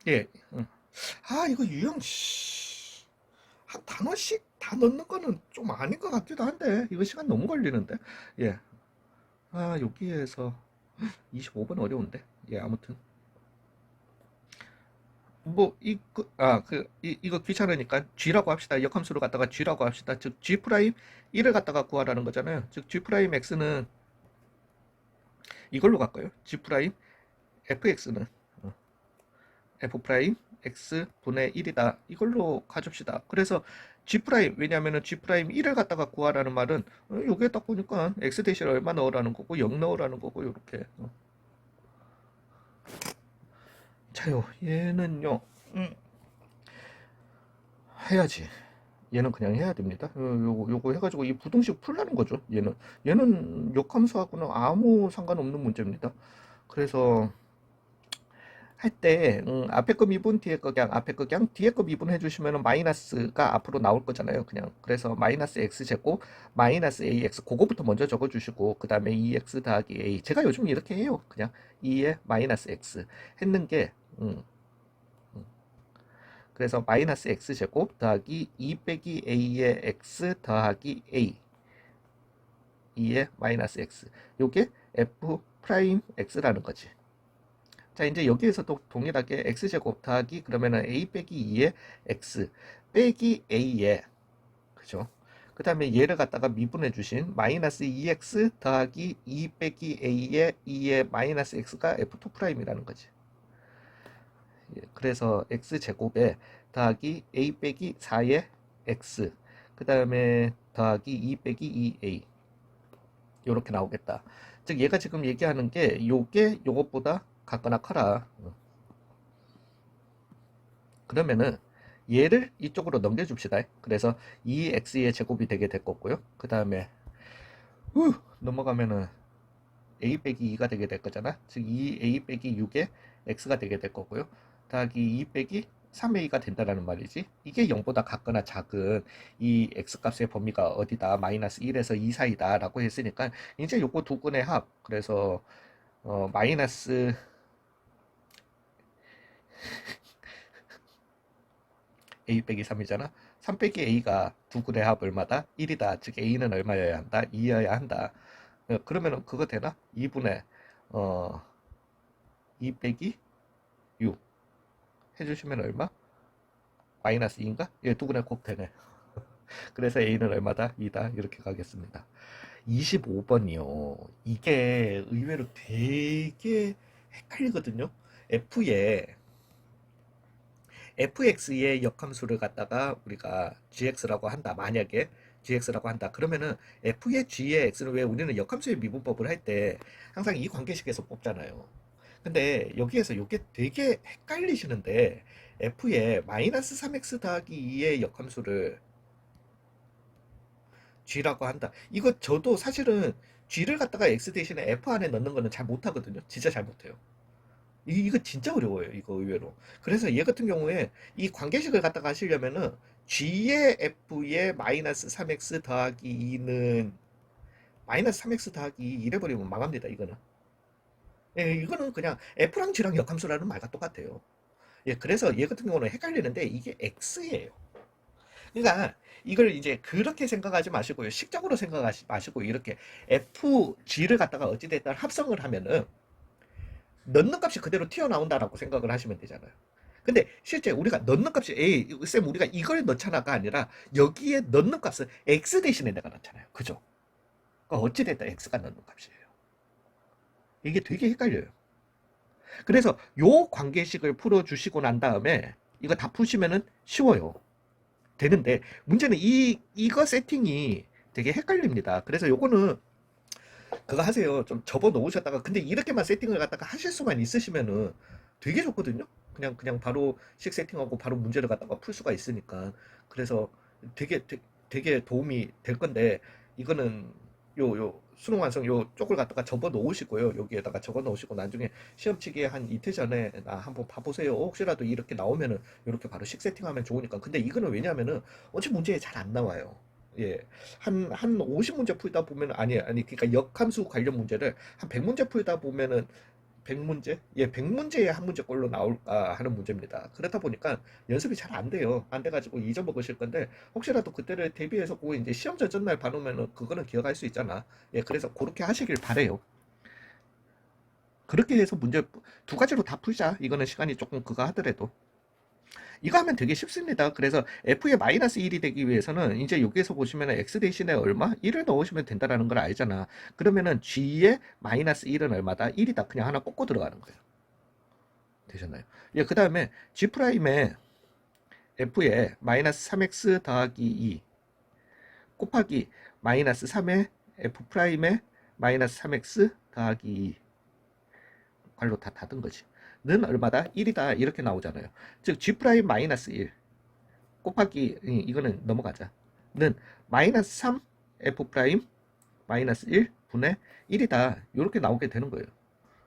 예. 이거 유형, 한 단어씩 다 넣는 거는 좀 아닌 것 같기도 한데, 이거 시간 너무 걸리는데. 예. 여기에서 25번 어려운데. 예, 아무튼. 뭐, 이거 귀찮으니까 G라고 합시다. 역함수를 갖다가 G라고 합시다. 즉, G 프라임 1을 갖다가 구하라는 거잖아요. 즉, G 프라임 X는 이걸로 갈까요? G 프라임 FX는 F 프라임 X 분의 1이다. 이걸로 가줍시다. 그래서 G 프라임, 왜냐면은 G 프라임 1을 갖다가 구하라는 말은, 여기에 딱 보니까 X 대신 얼마 넣으라는 거고, 0 넣으라는 거고, 요렇게. 자요, 얘는요, 해야지. 얘는 그냥 해야 됩니다. 요거 해가지고 이 부등식 풀라는 거죠. 얘는 역함수하고는 아무 상관없는 문제입니다. 그래서 할 때, 앞에 거 미분, 뒤에 거 그냥, 앞에 거 그냥, 뒤에 거 미분 해주시면 마이너스가 앞으로 나올 거잖아요. 그냥. 그래서 마이너스 x제곱, 마이너스 ax, 그거부터 먼저 적어주시고, 그 다음에 2x 더하기 a. 제가 요즘 이렇게 해요. 그냥 2에 마이너스 x 했는 게, 그래서 마이너스 x제곱 더하기 2 빼기 a의 x 더하기 a. 2의 마이너스 x. 요게 f 프라임 x라는 거지. 자, 이제 여기에서도 동일하게 x제곱 더하기 그러면은 a 빼기 2의 x 빼기 a의, 그죠? 그 다음에 얘를 갖다가 미분해 주신 마이너스 2x 더하기 2 빼기 a의 2의 마이너스 x가 f2 프라임이라는 거지. 예, 그래서 x제곱에 더하기 a 빼기 4의 x, 그 다음에 더하기 2 빼기 2a, 요렇게 나오겠다. 즉 얘가 지금 얘기하는 게 요게 요것보다 같거나 커라. 그러면은 얘를 이쪽으로 넘겨줍시다. 그래서 2x의 제곱이 되게 될 거고요. 그 다음에 넘어가면은 a 빼기 2가 되게 될 거잖아. 즉 2a 빼기 6의 x가 되게 될 거고요. 더하기 2 빼기 3a가 된다라는 말이지. 이게 0보다 같거나 작은 이 x값의 범위가 어디다, 마이너스 1에서 2 사이다 라고 했으니까 이제 요거 두 근의 합. 그래서 마이너스 a 빼기 3이잖아. 3 빼기 a가 두 근의 합 얼마다? 1이다. 즉 a는 얼마여야 한다? 2여야 한다. 그러면은 그거 되나? 2분의 어, 2 빼기 6 해주시면 얼마? 마이너스 2인가? 예, 두 근의 곱 되네. 그래서 a는 얼마다? 2다. 이렇게 가겠습니다. 25번이요. 이게 의외로 되게 헷갈리거든요. f에 fx의 역함수를 갖다가 우리가 gx라고 한다. 만약에 gx라고 한다. 그러면은 f의 g의 x는, 왜 우리는 역함수의 미분법을 할 때 항상 이 관계식에서 뽑잖아요. 근데 여기에서 이게 되게 헷갈리시는데, f의 마이너스 3x 더하기 2의 역함수를 g라고 한다. 이거 저도 사실은 g를 갖다가 x 대신에 f 안에 넣는 거는 잘 못하거든요. 진짜 잘 못해요. 이거 진짜 어려워요. 이거 의외로. 그래서 얘 같은 경우에 이 관계식을 갖다가 하시려면은 g의 f의 마이너스 3x 더하기 2는 마이너스 3x 더하기 2 이래버리면 망합니다. 이거는. 예, 이거는 그냥 f랑 g랑 역함수라는 말과 똑같아요. 예, 그래서 얘 같은 경우는 헷갈리는데 이게 x예요. 그러니까 이걸 이제 그렇게 생각하지 마시고요. 식적으로 생각하지 마시고, 이렇게 f, g를 갖다가 어찌됐든 합성을 하면은 넣는 값이 그대로 튀어나온다라고 생각을 하시면 되잖아요. 근데 실제 우리가 넣는 값이, 쌤 우리가 이걸 넣잖아가 아니라 여기에 넣는 값은 x 대신에 내가 넣잖아요. 그죠? 그러니까 어찌됐든 x가 넣는 값이에요. 이게 되게 헷갈려요. 그래서 요 관계식을 풀어주시고 난 다음에 이거 다 푸시면은 쉬워요. 되는데 문제는 이거 세팅이 되게 헷갈립니다. 그래서 요거는 그거 하세요. 좀 접어 놓으셨다가, 근데 이렇게만 세팅을 갖다가 하실 수만 있으시면은 되게 좋거든요. 그냥 바로 식 세팅하고 바로 문제를 갖다가 풀 수가 있으니까. 그래서 되게 도움이 될 건데, 이거는 요 수능 완성 요 쪽을 갖다가 접어 놓으시고요. 여기에다가 적어 놓으시고 나중에 시험 치기 한 이틀 전에 한번 봐보세요. 혹시라도 이렇게 나오면은 이렇게 바로 식 세팅하면 좋으니까. 근데 이거는 왜냐면은 어차피 문제에 잘 안 나와요. 예. 한 50문제 풀다 보면, 그러니까 역함수 관련 문제를 한 100문제 풀다 보면은 100문제? 예, 100문제에 한 문제꼴로 나올까 하는 문제입니다. 그렇다 보니까 연습이 잘 안 돼요. 안 돼가지고 잊어먹으실 건데, 혹시라도 그때를 대비해서 그거 이제 시험 전날 봐놓으면은 그거는 기억할 수 있잖아. 예, 그래서 그렇게 하시길 바래요. 그렇게 해서 문제 두 가지로 다 풀자. 이거는 시간이 조금 그거 하더라도. 이거 하면 되게 쉽습니다. 그래서 F의 마이너스 1이 되기 위해서는 이제 여기에서 보시면 X 대신에 얼마? 1을 넣으시면 된다라는 걸 알잖아. 그러면은 G의 마이너스 1은 얼마다? 1이다. 그냥 하나 꽂고 들어가는 거예요. 되셨나요? 예, 그 다음에 G 프라임에 F에 마이너스 3X 더하기 2 곱하기 마이너스 3의 F 프라임에 마이너스 3X 더하기 2 괄로 다 닫은 거지. 는 얼마다? 1이다. 이렇게 나오잖아요. 즉 G 프라임 마이너스 1 곱하기 이거는 넘어가자. 는 마이너스 3 F 프라임 마이너스 1 분의 1이다. 이렇게 나오게 되는 거예요.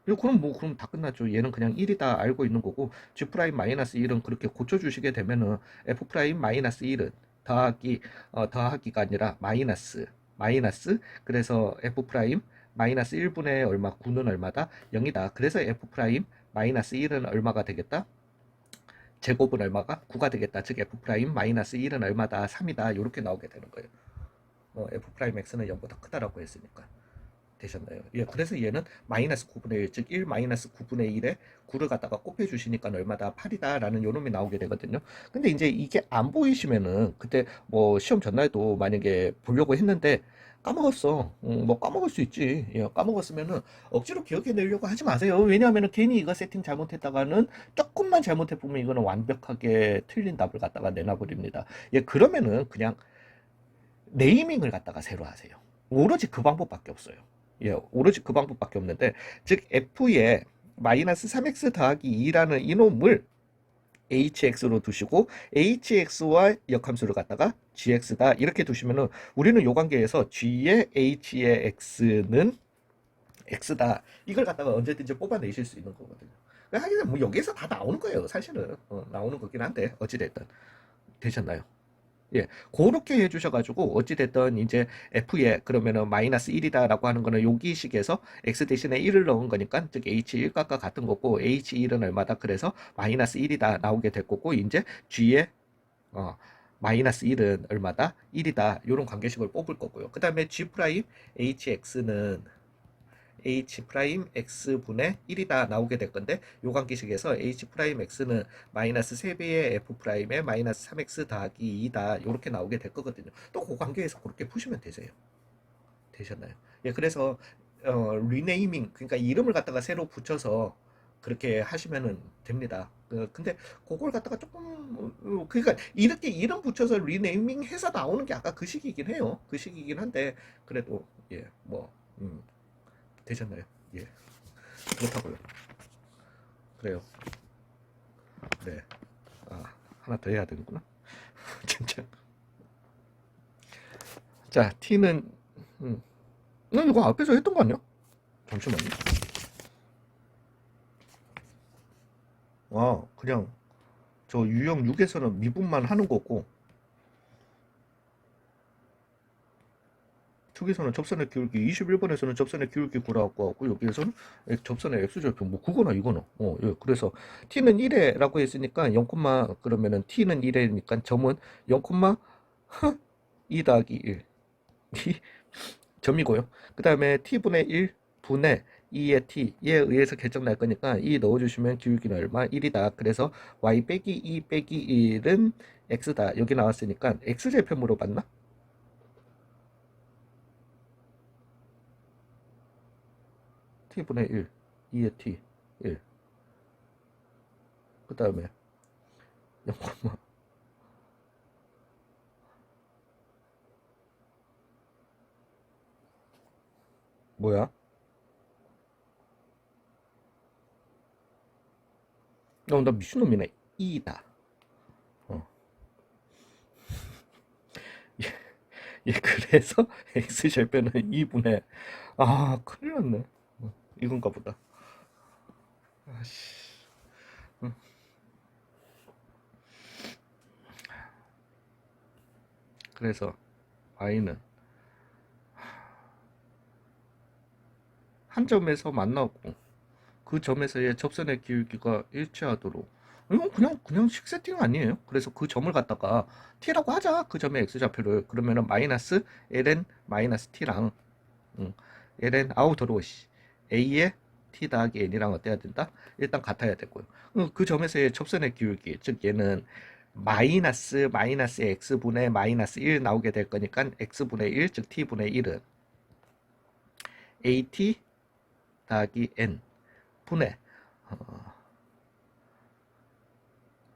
그럼 뭐 그럼 다 끝났죠. 얘는 그냥 1이다 알고 있는 거고 G 프라임 마이너스 1은 그렇게 고쳐주시게 되면은 F 프라임 마이너스 1은 더하기가 아니라 마이너스 그래서 F 프라임 마이너스 1분의 얼마 9는 얼마다 0이다. 그래서 F 프라임 마이너스 1은 얼마가 되겠다? 제곱은 얼마가? 9가 되겠다. 즉 F 프라임 마이너스 1은 얼마다? 3이다. 이렇게 나오게 되는 거예요. F 프라임 X는 0보다 크다라고 했으니까. 되셨나요? 예, 그래서 얘는 마이너스 9분의 1, 즉 1 마이너스 9분의 1에 9를 갖다가 곱해주시니까 얼마다 8이다 라는 요놈이 나오게 되거든요. 근데 이제 이게 안 보이시면은 그때 뭐 시험 전날도 만약에 보려고 했는데 까먹었어. 뭐 까먹을 수 있지. 예, 까먹었으면은 억지로 기억해내려고 하지 마세요. 왜냐하면은 괜히 이거 세팅 잘못했다가는 조금만 잘못해보면 이거는 완벽하게 틀린 답을 갖다가 내놔버립니다. 예, 그러면은 그냥 네이밍을 갖다가 새로 하세요. 오로지 그 방법밖에 없어요. 예, 오로지 그 방법밖에 없는데, 즉 f의 마이너스 3x 더하기 2라는 이놈을 hx로 두시고 hx와 역함수를 갖다가 gx다 이렇게 두시면은 우리는 요 관계에서 g의 h의 x는 x다 이걸 갖다가 언제든지 뽑아내실 수 있는 거거든요. 하기는 뭐 여기에서 다 나오는 거예요. 사실은 나오는 거긴 한데 어찌됐든 되셨나요? 예, 그렇게 해주셔가지고 어찌됐든 이제 F에 그러면은 마이너스 1이다라고 하는 거는 여기식에서 X 대신에 1을 넣은 거니까 즉 H1값과 같은 거고 H1은 얼마다 그래서 마이너스 1이다 나오게 될 거고 이제 G에 어, 마이너스 1은 얼마다? 1이다 이런 관계식을 뽑을 거고요. 그 다음에 G 프라임 HX는 h 프라임 x분의 1이다 나오게 될 건데 요 관계식에서 h 프라임 x는 마이너스 3배의 f 프라임의 마이너스 3x 더하기 2다 이렇게 나오게 될 거거든요. 또 그 관계에서 그렇게 푸시면 되세요. 되셨나요? 예, 그래서 리네이밍 그러니까 이름을 갖다가 새로 붙여서 그렇게 하시면은 됩니다. 근데 그걸 갖다가 조금 그러니까 이렇게 이름 붙여서 리네이밍 해서 나오는 게 아까 그 식이긴 해요. 그 식이긴 한데 그래도 예, 뭐 되셨나요? 예, 그렇다고요. 그래요. 네. 아, 하나 더 해야 되는구나. 진짜. 자, T는, 난 이거 앞에서 했던 거 아니야? 잠시만요. 아, 그냥, 저 유형 6에서는 미분만 하는 거고, 저기서는 접선의 기울기, 21번에서는 접선의 기울기 구라고 하고, 여기에서는 접선의 X절표, 뭐, 그거나 이거나. 예, 그래서 T는 1회라고 했으니까 0, 그러면은 T는 1회니까 점은 0, 2 더하기 1. 점이고요. 그 다음에 t분의 1 분의 2의 t에 의해서 결정날 거니까 2 넣어주시면 기울기는 얼마? 1이다. 그래서 y 빼기 2 빼기 1은 x다. 여기 나왔으니까 x절표 물어봤나? t분의 1, 2의 t, 1. 그 다음에 0, 뭐야? 나 미친놈이네. 2다. 어. 예, 예, 그래서 x절표는 2분의 큰일 났네. 이건가 보다. 아씨. 그래서 y는 한 점에서 만나고 그 점에서의 접선의 기울기가 일치하도록. 이건 그냥 식 세팅 아니에요? 그래서 그 점을 갖다가 t라고 하자. 그 점의 x좌표를. 그러면은 마이너스 ln 마이너스 t랑 ln 아우 더러워 씨. a의 t 더하기 n이랑 어때야 된다? 일단 같아야 되고요. 그 점에서의 접선의 기울기, 즉 얘는 마이너스 x분의 마이너스 1 나오게 될 거니까 x분의 1, 즉 t분의 1은 at 더하기 n 분의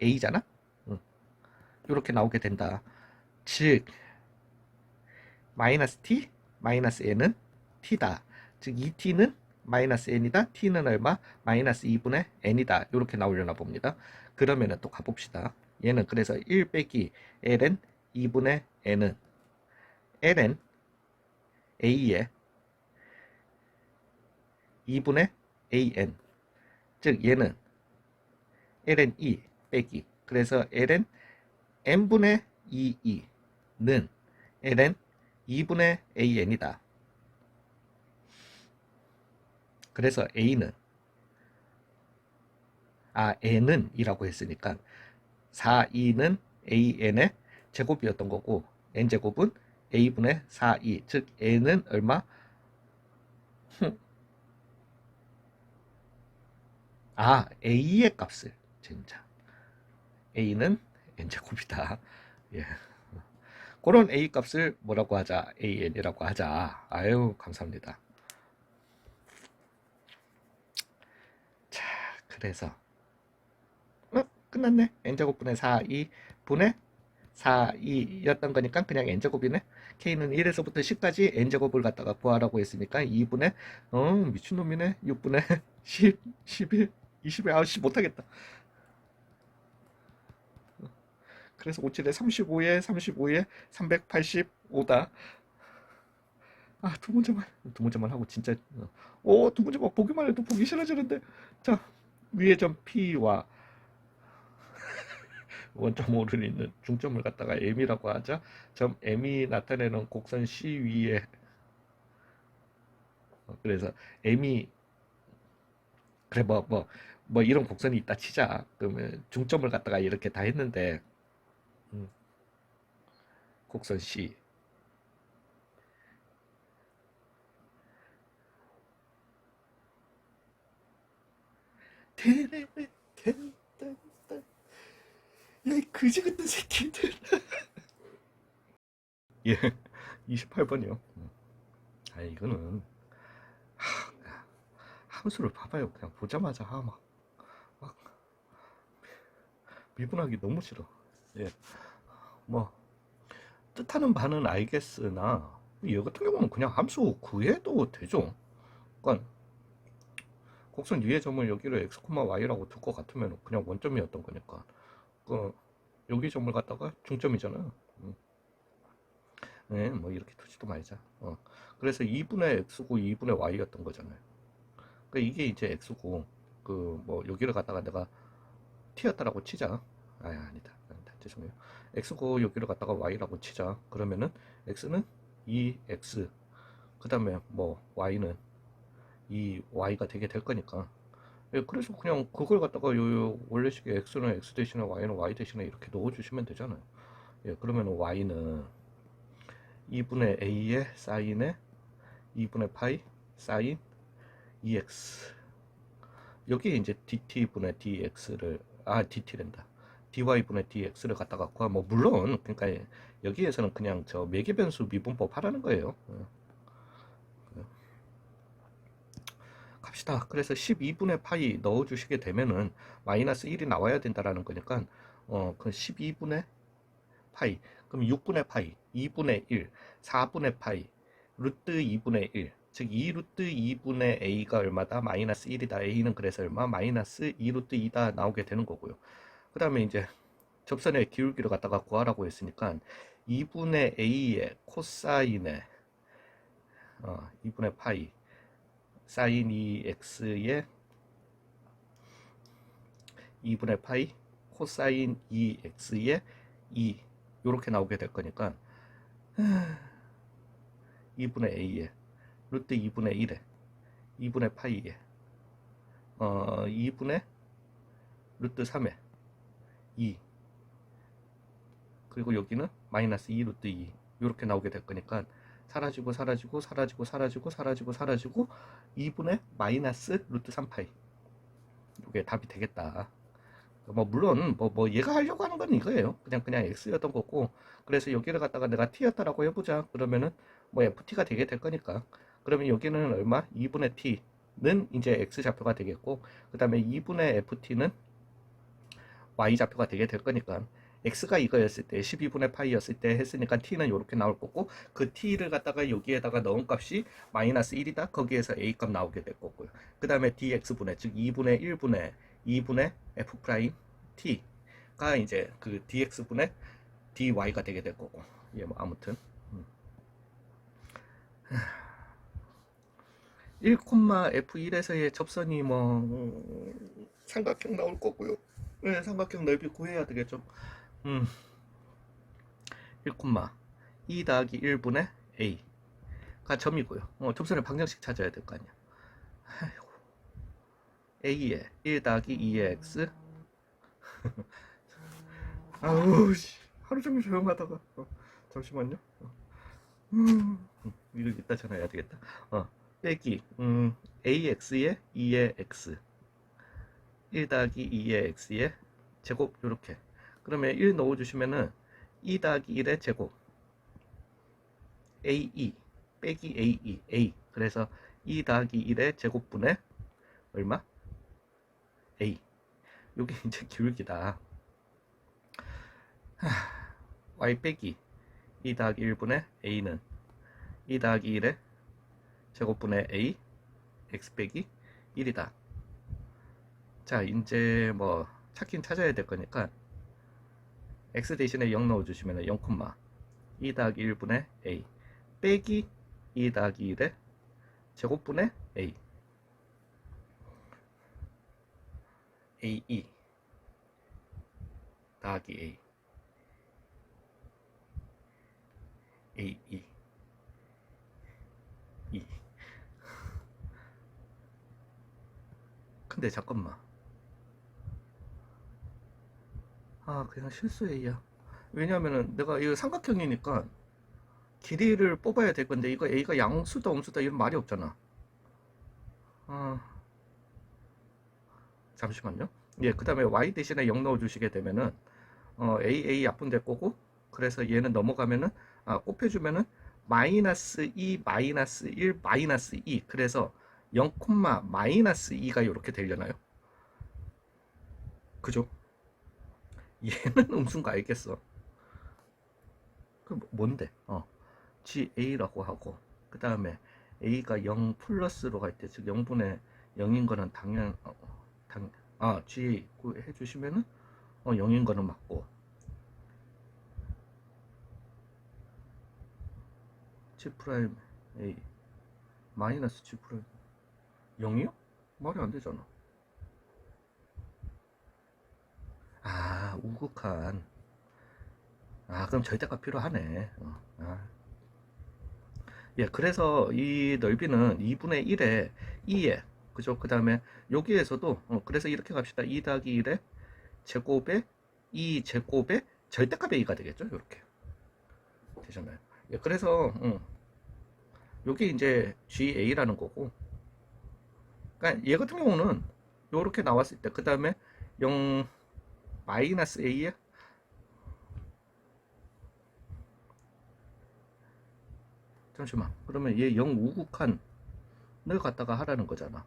a잖아? 이렇게 나오게 된다. 즉 마이너스 t 마이너스 n은 t다. 즉 이 t는 마이너스 n이다. t는 얼마? 마이너스 2분의 n이다. 이렇게 나오려나 봅니다. 그러면은 또 가봅시다. 얘는 그래서 1 빼기 ln 2분의 n은 ln a의 2분의 an. 즉 얘는 ln 2 빼기. 그래서 ln n분의 2는 ln 2분의 an이다. 그래서 a는 n은 이라고 했으니까 4e는 an의 제곱이었던 거고 n제곱은 a분의 4e. 즉 n은 얼마? a의 값을 진짜 a는 n제곱이다. 예. 그런 a 값을 뭐라고 하자? an이라고 하자. 아유 감사합니다. 자, 그래서 끝났네. n제곱분의 4e 분의 4e였던 거니까 그냥 n제곱이네. k는 1에서부터 10까지 n제곱을 갖다가 구하라고 했으니까 2분의 미친놈이네. 6분의 10, 11, 20에 아씨 못하겠다. 그래서 57에 35에 385다. 두 문제만 하고 진짜 두 문제만 보기만 해도 보기 싫어지는데. 자, 위에 점 P와 원점 오를 있는 중점을 갖다가 M이라고 하자. 점 M이 나타내는 곡선 C 위에 그래서 M이 그래 뭐 이런 곡선이 있다 치자. 그러면 중점을 갖다가 이렇게 다 했는데 곡선 C 테레레 텐텐 야이 그지 같은 새끼들. 예, 28번이요. 이거는 함수를 봐봐요. 그냥 보자마자 막 미분하기 너무 싫어. 예, 뭐 뜻하는 바는 알겠으나 얘 같은 경우는 그냥 함수 구해도 되죠. 그러니까 곡선 위의 점을 여기를 x, y라고 둘 것 같으면 그냥 원점이었던 거니까 여기 점을 갖다가 중점이잖아요. 네, 뭐 이렇게 두지도 말자. 그래서 2분의 x고 2분의 y였던 거잖아요. 그러니까 이게 이제 x고 그 뭐 여기를 갖다가 내가 t였다라고 치자. 아니다. 죄송해요. x고 여기를 갖다가 y라고 치자. 그러면은 x는 2x 그 다음에 뭐 y는 2y가 되게 될 거니까. 예, 그래서 그냥 그걸 갖다가 요 원래식의 x는 x 대신에 y는 y 대신에 이렇게 넣어주시면 되잖아요. 예, 그러면 y는 2분의 a의 사인에 2분의 파이 사인 2x 여기에 이제 dt분의 dx를 dt랜다. dy분의 dx를 갖다가 구하 뭐 물론 그러니까 여기에서는 그냥 저 매개변수 미분법 하라는 거예요. 갑시다. 그래서 12분의 파이 넣어주시게 되면은 마이너스 1이 나와야 된다라는 거니까 그 12분의 파이 그럼 6분의 파이 2분의 1 4분의 파이 루트 2분의 1 즉 2루트 2분의 a가 얼마다? 마이너스 1이다. a는 그래서 얼마? 마이너스 2루트 2다 나오게 되는 거고요. 그 다음에 이제 접선의 기울기를 갖다가 구하라고 했으니까 2분의 a의 코사인의 2분의 파이 사인 2x의 2분의 파이 코사인 2x의 2 이렇게 나오게 될 거니까 2분의 a에 루트 2분의 1에 2분의 파이에 2분의 루트 3의 2, 그리고 여기는 마이너스 2 루트 2 이렇게 나오게 될 거니까 사라지고 사라지고 사라지고 사라지고 사라지고 사라지고 2분의 마이너스 루트 3파이, 이게 답이 되겠다. 뭐 물론 뭐 얘가 하려고 하는 건 이거예요. 그냥 x였던 거고, 그래서 여기를 갖다가 내가 t였다라고 해보자. 그러면은 뭐 ft가 되게 될 거니까, 그러면 여기는 얼마? 2분의 t는 이제 x 좌표가 되겠고, 그 다음에 2분의 ft는 y 좌표가 되게 될 거니까, x가 이거였을 때 12분의 파이였을 때 했으니까 t는 이렇게 나올 거고, 그 t를 갖다가 여기에다가 넣은 값이 마이너스 1이다. 거기에서 a 값 나오게 될 거고요. 그 다음에 dx분의, 즉 2분의 1분의 2분의 f 프라임 t가 이제 그 dx분의 dy가 되게 될 거고, 예, 뭐 아무튼 1,f1에서의 접선이 뭐 삼각형 나올 거고요. 네, 삼각형 넓이 구해야 되겠죠. 1,2 더하기 1분의 a가 점이고요. 접선의 방정식 찾아야 될 거 아니야. a에 1 더하기 2의 x. 아우 씨, 하루 종일 조용하다가 잠시만요. 이거 이따 전화해야 되겠다. 빼기 ax에 2의 x, 1 더하기 2의 x의 제곱, 요렇게. 그러면 1 넣어주시면은 2 더하기 1의 제곱 ae 빼기 a. 그래서 2 더하기 1의 제곱분의 얼마? a. 요게 이제 기울기다. y 빼기 2 더하기 1분의 a는 2 더하기 1의 제곱분의 a x 빼기 1이다. 자, 이제 뭐 찾긴 찾아야 될 거니까 x 대신에 0 넣어주시면 0, 2 더하기 1분의 a 빼기 2 더하기 1의 제곱분의 a ae 더하기 ae 근데 잠깐만, 그냥 실수 a야. 왜냐면은 내가 이거 삼각형이니까 길이를 뽑아야 될 건데, 이거 a가 양수다 음수다 이런 말이 없잖아. 잠시만요. 예, 그 다음에 y 대신에 0 넣어주시게 되면은 a 약분될 거고, 그래서 얘는 넘어가면은 곱해주면은 마이너스 2 마이너스 1 마이너스 2, 그래서 0, 마이너스 2가 이렇게 되려나요? 그죠? 얘는 음수인가 알겠어. 그 뭔데? GA라고 하고, 그 다음에 A가 0 플러스로 갈 때, 즉 0분의 0인 거는 GA 해주시면은 0인 거는 맞고, G 프라임 A 마이너스 G 프라임 0이요? 말이 안 되잖아. 우극한. 그럼 절대값 필요하네. 예, 그래서 이 넓이는 2분의 1에 2에, 그죠? 그 다음에 여기에서도 그래서 이렇게 갑시다. 2 더하기 1에 제곱에 2 제곱에 절대값 a가 되겠죠? 이렇게 되잖아요. 예, 그래서 요게 이제 GA라는 거고, 그러니까 얘 같은 경우는 요렇게 나왔을 때, 그 다음에 0 마이너스 a에 잠시만, 그러면 얘 0 우극한을 갖다가 하라는 거잖아.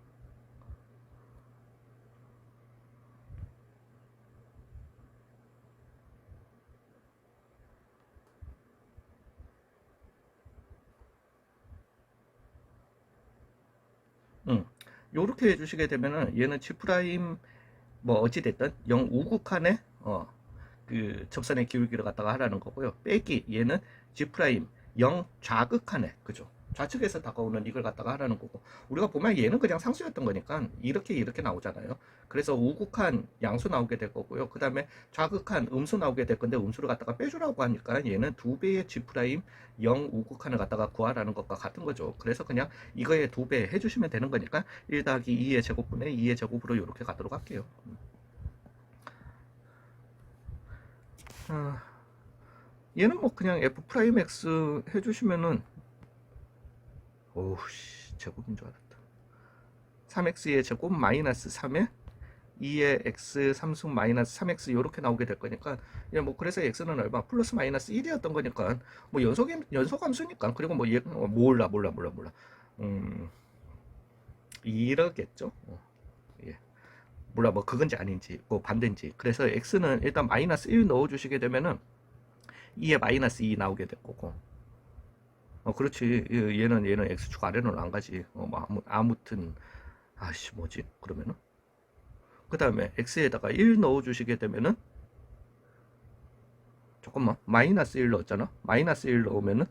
요렇게 해주시게 되면은 얘는 G 프라임 뭐 어찌됐든 0 우극한의 그 접선의 기울기를 갖다가 하라는 거고요. 빼기 얘는 G 프라임 0 좌극한의, 그죠? 좌측에서 다가오는 이걸 갖다가 하라는 거고, 우리가 보면 얘는 그냥 상수였던 거니까 이렇게 나오잖아요. 그래서 우극한 양수 나오게 될 거고요. 그 다음에 좌극한 음수 나오게 될 건데, 음수를 갖다가 빼주라고 하니까 얘는 두 배의 G 프라임 0 우극한을 갖다가 구하라는 것과 같은 거죠. 그래서 그냥 이거의 두 배 해주시면 되는 거니까 1 더하기 2의 제곱분의 2의 제곱으로 이렇게 가도록 할게요. 아, 얘는 뭐 그냥 f 프라임 x 해주시면은, 오우씨, 제곱인 줄 알았다. 3x의 제곱 마이너스 3에 2의 x 3승 마이너스 3x 이렇게 나오게 될 거니까, 예, 뭐 그래서 x는 얼마 플러스 마이너스 1이었던 거니까, 뭐 연속 함수니까. 그리고 뭐 얘 몰라 이러겠죠. 예. 몰라 뭐 그건지 아닌지 뭐 반대인지. 그래서 x는 일단 마이너스 1 넣어주시게 되면은 2에 마이너스 2 나오게 될 거고, 그렇지. 얘는 x축 아래로는 안 가지. 뭐 아무튼 아씨 뭐지 그러면은, 그 다음에 x에다가 1 넣어주시게 되면은, 잠깐만, 마이너스 1 넣었잖아. 마이너스 1 넣으면은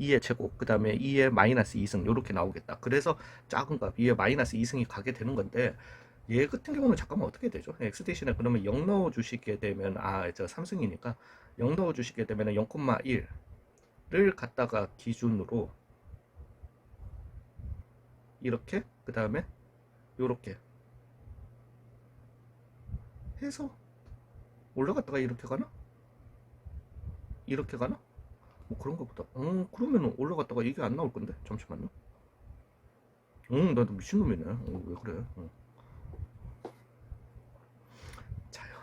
2의 제곱, 그 다음에 2의 마이너스 2승 이렇게 나오겠다. 그래서 작은 값 2의 마이너스 2승이 가게 되는 건데, 얘 같은 경우는 잠깐만 어떻게 되죠? x 대신에 그러면 0 넣어주시게 되면, 저 3승이니까 0 넣어주시게 되면 0,1을 갖다가 기준으로 이렇게, 그 다음에 요렇게 해서 올라갔다가 이렇게 가나? 이렇게 가나? 뭐 그런가 보다. 그러면은 올라갔다가 이게 안 나올 건데? 잠시만요. 나도 미친놈이네. 왜 그래? 자요.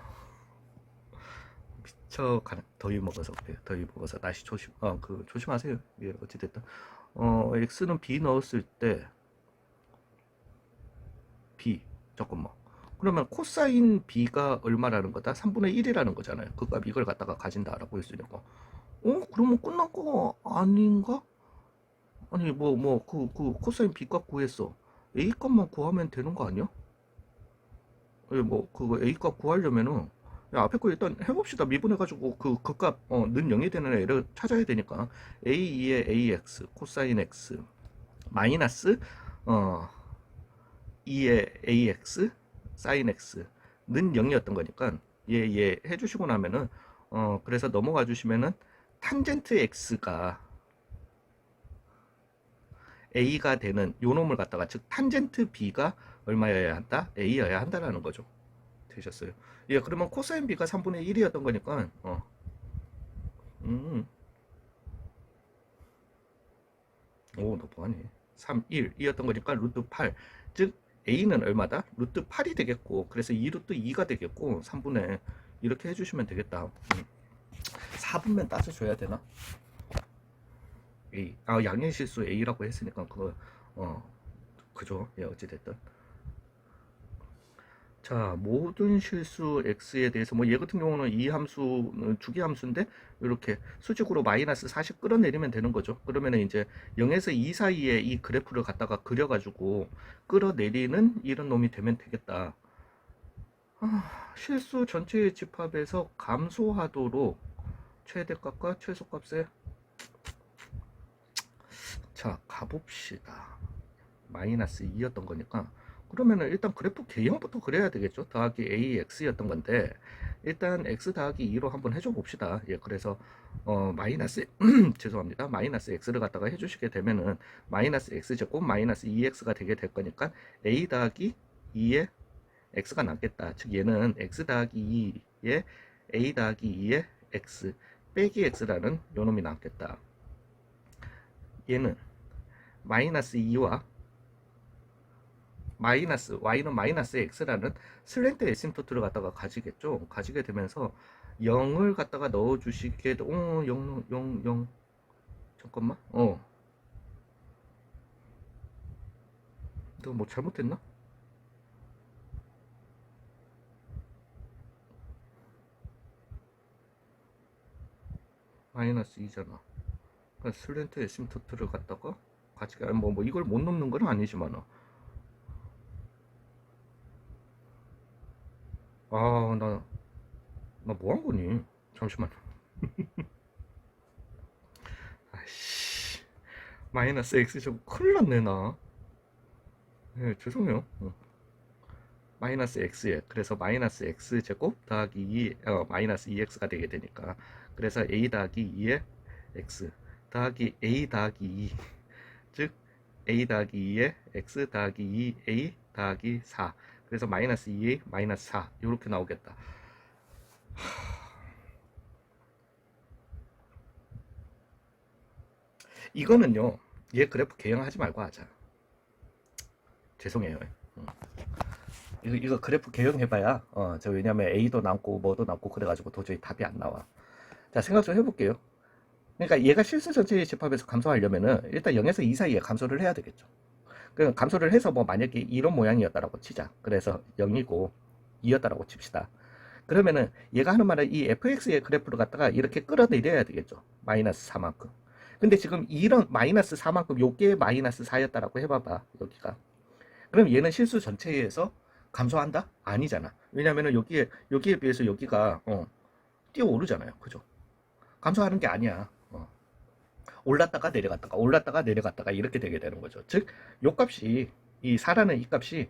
미쳐가는, 더위 먹어서 그래요. 더위 먹어서. 날씨 조심하세요. 예, 어찌됐든. x는 b 넣었을 때, b, 잠깐만. 그러면 코사인 b가 얼마라는 거다? 3분의 1이라는 거잖아요. 그 값 이걸 갖다가 가진다라고 했으니까. 그러면 끝난 거 아닌가? 아니, 코사인 B값 구했어. A값만 구하면 되는 거 아니야? 그거 A값 구하려면은, 야, 앞에 거 일단 해봅시다. 미분해가지고, 그 값, 는 0이 되는 애를 찾아야 되니까. A2의 AX, 코사인 X, 마이너스, 어, 2의 AX, 사인 X, 는 0이었던 거니까, 얘 해주시고 나면은, 그래서 넘어가 주시면은, 탄젠트 X가 A가 되는 요 놈을 갖다가, 즉 탄젠트 B가 얼마여야 한다? A여야 한다라는 거죠. 되셨어요? 예, 그러면 코사인 B가 3분의 1이었던 거니까, 음, 너 뭐하니? 3, 1이었던 거니까 루트 8. 즉 A는 얼마다? 루트 8이 되겠고, 그래서 2 루트 2가 되겠고, 3분의 이렇게 해주시면 되겠다. 4분면 따져줘야 되나? A. 양의 실수 A라고 했으니까 그거, 그죠? 예, 어찌됐든. 자, 모든 실수 x에 대해서, 뭐 얘 같은 경우는 이 함수는 주기함수인데 이렇게 수직으로 마이너스 40 끌어내리면 되는 거죠. 그러면 이제 0에서 2 사이에 이 그래프를 갖다가 그려가지고 끌어내리는 이런 놈이 되면 되겠다. 실수 전체의 집합에서 감소하도록 최대값과 최소값에, 자, 가봅시다. 마이너스 2였던 거니까, 그러면은 일단 그래프 개형부터 그려야 되겠죠. 더하기 AX였던 건데, 일단 X 더하기 2로 한번 해줘 봅시다. 예, 그래서 마이너스 죄송합니다. 마이너스 X를 갖다가 해주시게 되면은 마이너스 X제곱 마이너스 2X가 되게 될 거니까 A 더하기 2에 X가 남겠다. 즉 얘는 X 더하기 2에 A 더하기 2에 X 빼기 X라는 요 놈이 남겠다. 얘는 마이너스 2와 마이너스 y는 마이너스 x라는 슬렌트 에심토트를 갖다가 가지겠죠. 가지게 되면서 0을 갖다가 넣어 주시게, 0 잠깐만. 너 뭐 잘못했나? 마이너스 2잖아. 그러니까 슬렌트 에심토트를 갖다가 가지게, 이걸 못 넘는 건 아니지만, 나 뭐 한 거니? 잠시만. 아이씨. 마이너스 x제곱 큰일 났네 나. 예, 죄송해요. 마이너스 x에 그래서 마이너스 x제곱 더하기 2 마이너스 2x가 되게 되니까 그래서 a 더하기 2의 x 더하기 a 더하기 2 즉 a 더하기 2의 x 더하기 2a 더하기 4 그래서 마이너스 2a 마이너스 4 이렇게 나오겠다. 이거는요 얘 그래프 개형하지 말고 하자. 죄송해요. 이거 그래프 개형해봐야 저 왜냐면 A도 남고 뭐도 남고 그래가지고 도저히 답이 안 나와. 자 생각 좀 해볼게요. 그러니까 얘가 실수 전체의 집합에서 감소하려면은 일단 0에서 2 사이에 감소를 해야 되겠죠. 그 감소를 해서 뭐 만약에 이런 모양이었다라고 치자. 그래서 0이고 2였다라고 칩시다. 그러면은 얘가 하는 말은 이 fx의 그래프를 갖다가 이렇게 끌어내려야 되겠죠. 마이너스 4만큼. 근데 지금 이런 마이너스 4만큼 요게 마이너스 4였다라고 해봐봐. 여기가. 그럼 얘는 실수 전체에서 감소한다? 아니잖아. 왜냐면은 여기에 비해서 여기가 뛰어 오르잖아요. 그죠? 감소하는 게 아니야. 올랐다가 내려갔다가 올랐다가 내려갔다가 이렇게 되게 되는 거죠. 즉, 요 값이 이 4라는 이 값이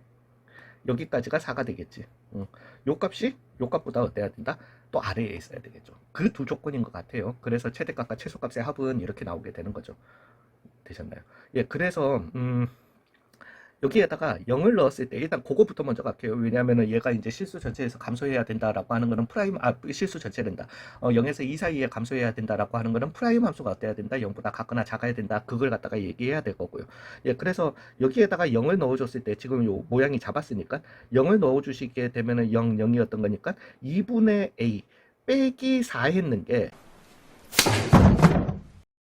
여기까지가 4가 되겠지. 요 값이 요 값보다 어때야 된다? 또 아래에 있어야 되겠죠. 그 두 조건인 것 같아요. 그래서 최대값과 최소값의 합은 이렇게 나오게 되는 거죠. 되셨나요? 예, 그래서 여기에다가 0을 넣었을 때 일단 그거부터 먼저 갈게요. 왜냐하면은 얘가 이제 실수 전체에서 감소해야 된다라고 하는 거는 실수 전체된다. 0에서 2 사이에 감소해야 된다라고 하는 거는 프라임 함수가 어때야 된다. 0보다 같거나 작아야 된다. 그걸 갖다가 얘기해야 될 거고요. 예, 그래서 여기에다가 0을 넣어줬을 때 지금 요 모양이 잡았으니까 0을 넣어주시게 되면은 0, 0이었던 거니까 2분의 a 빼기 4 했는 게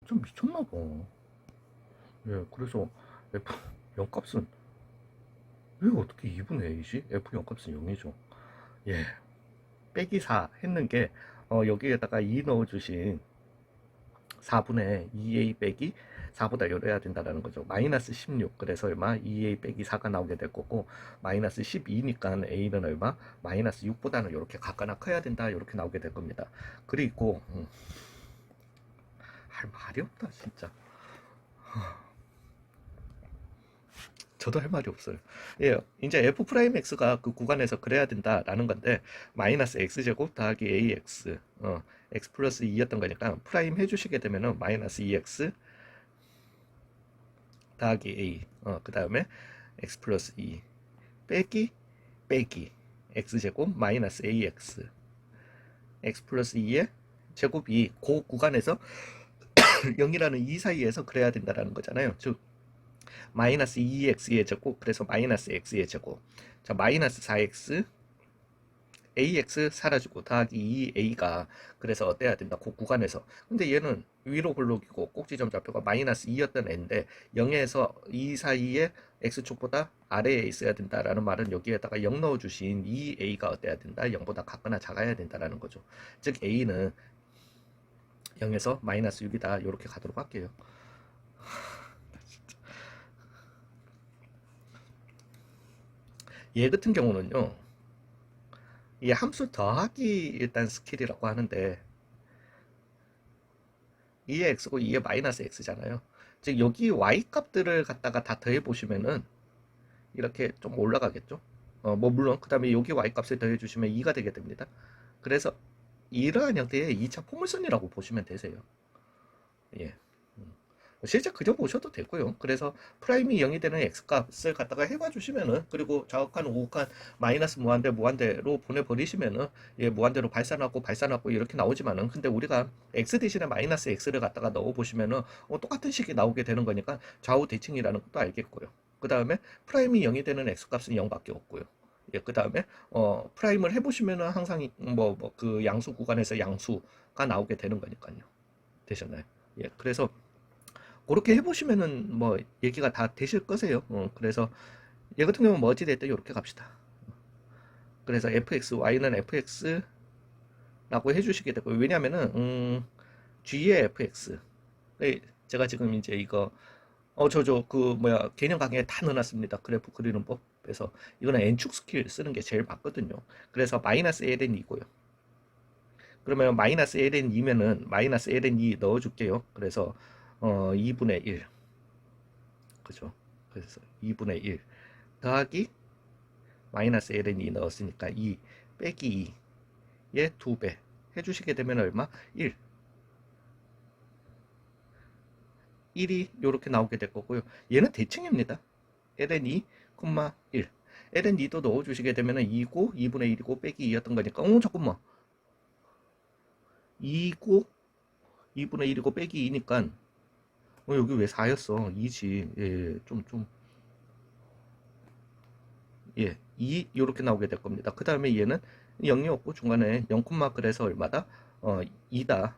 좀 미쳤나 봐. 예, 그래서 f 0 값은 왜 어떻게 2분의 a지? f 0 값은 0이죠. 예, 빼기 4 했는 게 여기에다가 2 넣어주신 4분의 2a 빼기 4보다 열어야 된다라는 거죠. 마이너스 16 그래서 얼마? 2a 빼기 4가 나오게 될 거고 마이너스 12니까 a는 얼마? 마이너스 6보다는 이렇게 같거나 커야 된다 이렇게 나오게 될 겁니다. 그리고 할 말이 없다 진짜. 저도 할 말이 없어요. 예, 이제 f 프라임 x가 그 구간에서 그래야 된다라는 건데 마이너스 x제곱 더하기 ax x 플러스 2였던 거니까 프라임 해주시게 되면은 마이너스 2x 더하기 a 그 다음에 x 플러스 2 빼기 x제곱 마이너스 ax x 플러스 2의 제곱이 그 구간에서 0이라는 이 사이에서 그래야 된다라는 거잖아요. 즉 마이너스 2x의 제곱 그래서 마이너스 x의 제곱 자 마이너스 4x ax 사라지고 더하기 2a가 그래서 어때야 된다 그 구간에서 근데 얘는 위로 블록이고 꼭지점 좌표가 마이너스 2였던 애인데 0에서 2 사이에 x축보다 아래에 있어야 된다라는 말은 여기에다가 0 넣어주신 2a가 어때야 된다 0보다 같거나 작아야 된다라는 거죠. 즉 a는 0에서 마이너스 6이다 이렇게 가도록 할게요. 얘 같은 경우는요 이 함수 더하기 일단 스킬이라고 하는데 2의 x고 2의 마이너스 x잖아요. 즉 여기 y 값들을 갖다가 다 더해 보시면은 이렇게 좀 올라가겠죠. 뭐 물론 그 다음에 여기 y 값을 더해 주시면 2가 되게 됩니다. 그래서 이러한 형태의 2차 포물선이라고 보시면 되세요. 예. 실제 그려보셔도 되고요. 그래서 프라임이 0이 되는 x값을 갖다가 해봐 주시면은 그리고 좌욱한 우욱한 마이너스 무한대로 보내버리시면은 예, 무한대로 발산하고 이렇게 나오지만은 근데 우리가 x 대신에 마이너스 x를 갖다가 넣어보시면은 똑같은 식이 나오게 되는 거니까 좌우 대칭이라는 것도 알겠고요. 그 다음에 프라임이 0이 되는 x값은 0밖에 없고요. 예, 그 다음에 프라임을 해보시면은 항상 그 양수 구간에서 양수가 나오게 되는 거니까요. 되셨나요? 예, 그래서 그렇게 해보시면은 뭐 얘기가 다 되실 거세요. 그래서 얘 같은 경우는 뭐 어찌됐든 이렇게 갑시다. 그래서 fx, y는 fx라고 해주시게 되고 왜냐면은 g의 fx 제가 지금 이제 이거 그 뭐야 개념 강의에 다 넣어놨습니다. 그래프 그리는 법. 그래서 이거는 n축 스킬 쓰는 게 제일 맞거든요. 그래서 마이너스 ln 2고요. 그러면 마이너스 ln 2면은 마이너스 ln 2 넣어줄게요. 그래서 2분의 1 그죠? 그래서 2분의 1 더하기 마이너스 ln 2 넣었으니까 2 빼기 2의 2배 해주시게 되면 얼마? 1. 1이 이렇게 나오게 될 거고요. 얘는 대칭입니다. ln 2, 1. ln 2도 넣어주시게 되면 2고 2분의 1이고 빼기 2였던 거니까 잠깐만 2고 2분의 1이고 빼기 2니까 여기 왜 4였어? 2지. 예, 예, 2 이렇게 나오게 될 겁니다. 그 다음에 얘는 0이 없고 중간에 0, 그래서 얼마다? 2다.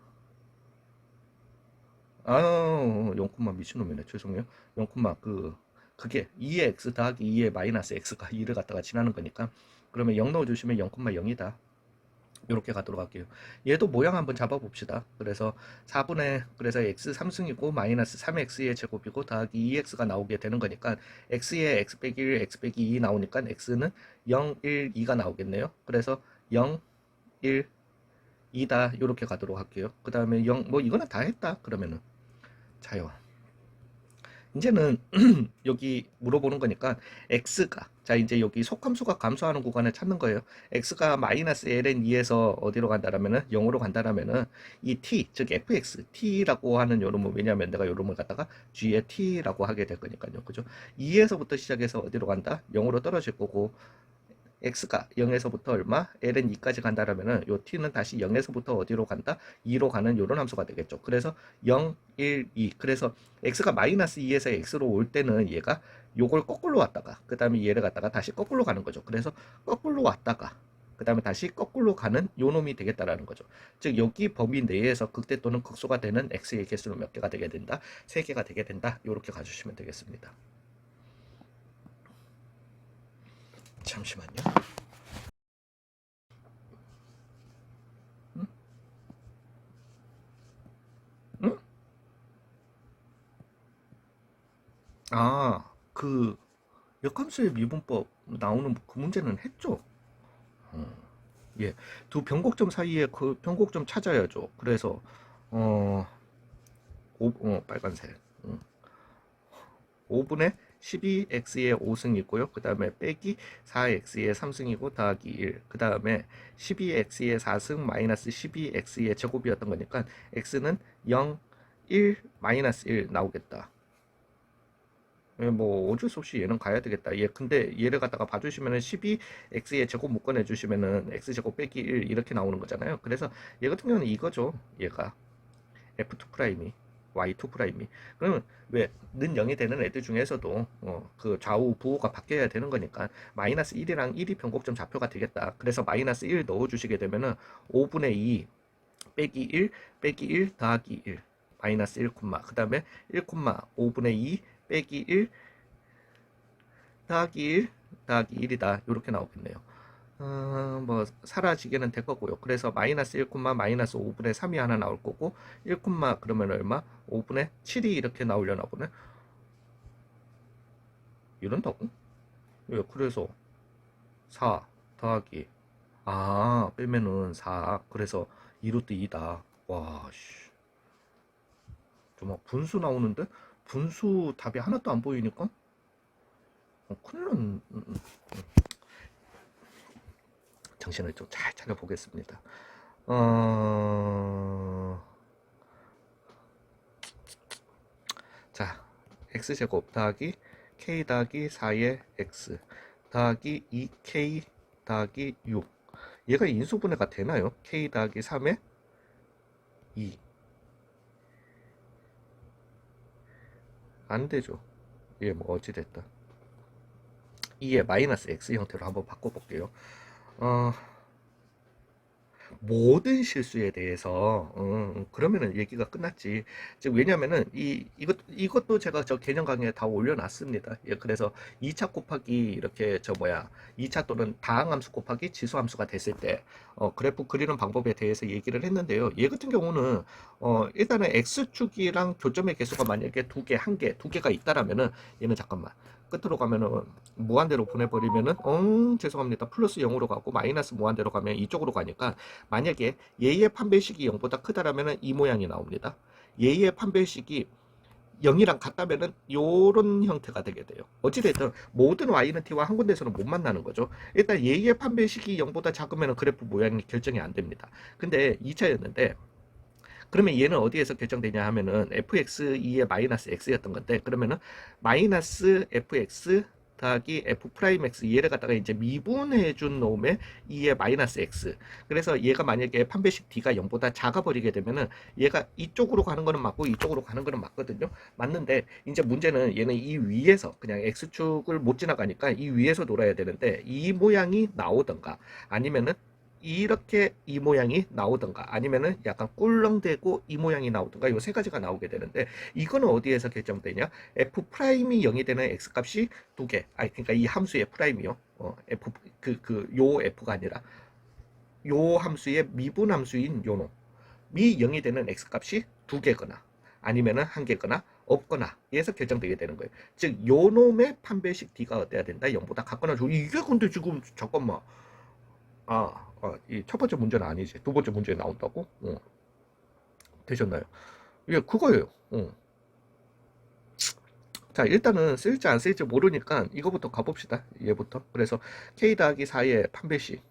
0, 미친놈이네. 죄송해요. 0, 그게 2의 x 더하기 2의 마이너스 x가 2를 갖다가 지나는 거니까 그러면 0 넣어주시면 0, 0이다. 이렇게 가도록 할게요. 얘도 모양 한번 잡아봅시다. 그래서 4분의 그래서 x 3승이고 마이너스 3x의 제곱이고 더하기 2x가 나오게 되는 거니까 x에 x 빼기 1, x 빼기 2 나오니까 x는 0, 1, 2가 나오겠네요. 그래서 0, 1, 2다 이렇게 가도록 할게요. 그 다음에 0, 이거는 다 했다. 그러면은 자요. 이제는 여기 물어보는 거니까 x가 자 이제 여기 속함수가 감소하는 구간을 찾는 거예요. x가 마이너스 ln 2에서 어디로 간다라면은 0으로 간다라면은 이 t 즉 fx t라고 하는 요놈은 왜냐면 내가 요놈을 갖다가 g의 t라고 하게 될 거니까요. 그죠? 2에서부터 시작해서 어디로 간다? 0으로 떨어질 거고 x가 0에서부터 얼마? ln 2까지 간다라면은 요 t는 다시 0에서부터 어디로 간다? 2로 가는 요런 함수가 되겠죠. 그래서 0, 1, 2. 그래서 x가 마이너스 2에서 x로 올 때는 얘가 요걸 거꾸로 왔다가 그 다음에 얘를 갖다가 다시 거꾸로 가는 거죠. 그래서 거꾸로 왔다가 그 다음에 다시 거꾸로 가는 요 놈이 되겠다라는 거죠. 즉 여기 범위 내에서 극대 또는 극소가 되는 x의 개수는 몇 개가 되게 된다? 3개가 되게 된다. 요렇게 가주시면 되겠습니다. 잠시만요. 응? 응? 그 역함수의 미분법 나오는 그 문제는 했죠. 어, 예, 두 변곡점 사이에 그 변곡점 찾아야죠. 그래서 어, 빨간색. 5분의 12x의 5승이 있고요. 그 다음에 빼기 4x의 3승이고 더하기 1. 그 다음에 12x의 4승 마이너스 12x의 제곱이었던 거니까 x는 0, 1, 마이너스 1 나오겠다. 어쩔 수 없이 얘는 가야 되겠다. 근데 얘를 갖다가 봐주시면은 12x의 제곱 묶어내 주시면은 x제곱 빼기 1 이렇게 나오는 거잖아요. 그래서 얘 같은 경우는 이거죠. 얘가 f2 프라임이 y2 프라임이 그러면 왜 는 0이 되는 애들 중에서도 그 좌우 부호가 바뀌어야 되는 거니까 마이너스 1이랑 1이 변곡점 좌표가 되겠다. 그래서 마이너스 1 넣어주시게 되면은 5분의 2 빼기 1 빼기 1 더하기 1 마이너스 1, 그 다음에 1, 5분의 2 빼기 1 더하기 1 더하기 1이다. 이렇게 나오겠네요. 사라지게는 될 거고요. 그래서 마이너스 1, 마이너스 5분의 3이 하나 나올 거고 1, 그러면 얼마? 5분의 7이 이렇게 나오려나 보네. 이런다고? 예, 그래서 4 더하기 빼면은 4 그래서 2루트 2다. 와 씨. 좀 분수 나오는데 분수 답이 하나도 안 보이니까 큰일 난 정신을 좀 잘 차려보겠습니다. 자, x제곱 더하기 k 더하기 4의 x 더하기 2k 더하기 6 얘가 인수분해가 되나요? k 더하기 3의 2 안되죠. 어찌됐다 2의 마이너스 x 형태로 한번 바꿔볼게요. 모든 실수에 대해서 그러면은 얘기가 끝났지. 즉 왜냐면은 이것도 제가 저 개념 강의에 다 올려놨습니다. 그래서 2차 곱하기 이렇게 2차 또는 다항함수 곱하기 지수함수가 됐을 때 그래프 그리는 방법에 대해서 얘기를 했는데요. 얘 같은 경우는 일단은 x축이랑 교점의 개수가 만약에 두 개가 있다라면은 얘는 잠깐만 끝으로 가면은 무한대로 보내버리면은 죄송합니다. 플러스 0으로 가고 마이너스 무한대로 가면 이쪽으로 가니까 만약에 얘의 판별식이 0보다 크다라면 이 모양이 나옵니다. 얘의 판별식이 0이랑 같다면은 요런 형태가 되게 돼요. 어찌됐든 모든 y는 t와 한 군데서는 못 만나는 거죠. 일단 얘의 판별식이 0보다 작으면 그래프 모양이 결정이 안 됩니다. 근데 2차였는데 그러면 얘는 어디에서 결정되냐 하면은 fx2의 마이너스 x였던 건데, 그러면은 마이너스 fx 더하기 f 프라임 x, 얘를 갖다가 이제 미분해 준 놈의 2의 마이너스 x. 그래서 얘가 만약에 판별식 d가 0보다 작아 버리게 되면은 얘가 이쪽으로 가는 거는 맞고 이쪽으로 가는 거는 맞거든요. 맞는데 이제 문제는 얘는 이 위에서 그냥 x축을 못 지나가니까 이 위에서 놀아야 되는데, 이 모양이 나오던가 아니면은 이렇게 이 모양이 나오던가 아니면은 약간 꿀렁대고 이 모양이 나오던가, 이 세 가지가 나오게 되는데, 이거는 어디에서 결정되냐? f 프라임이 0이 되는 x 값이 두 개. 아니 그러니까 이 함수의 프라임이요. f 요 f가 아니라 요 함수의 미분 함수인 요 놈이 0이 되는 x 값이 두 개거나 아니면은 한 개거나 없거나 에서 결정되게 되는 거예요. 즉 요 놈의 판별식 d가 어때야 된다? 0보다 같거나. 이게 근데 지금 잠깐만. 이 첫 번째 문제는 아니지. 두 번째 문제에 나온다고? 되셨나요? 이게 그거예요. 자, 일단은 쓸지 안 쓸지 모르니까 이거부터 가봅시다. 얘부터. 그래서 k 더하기 4의 판별식.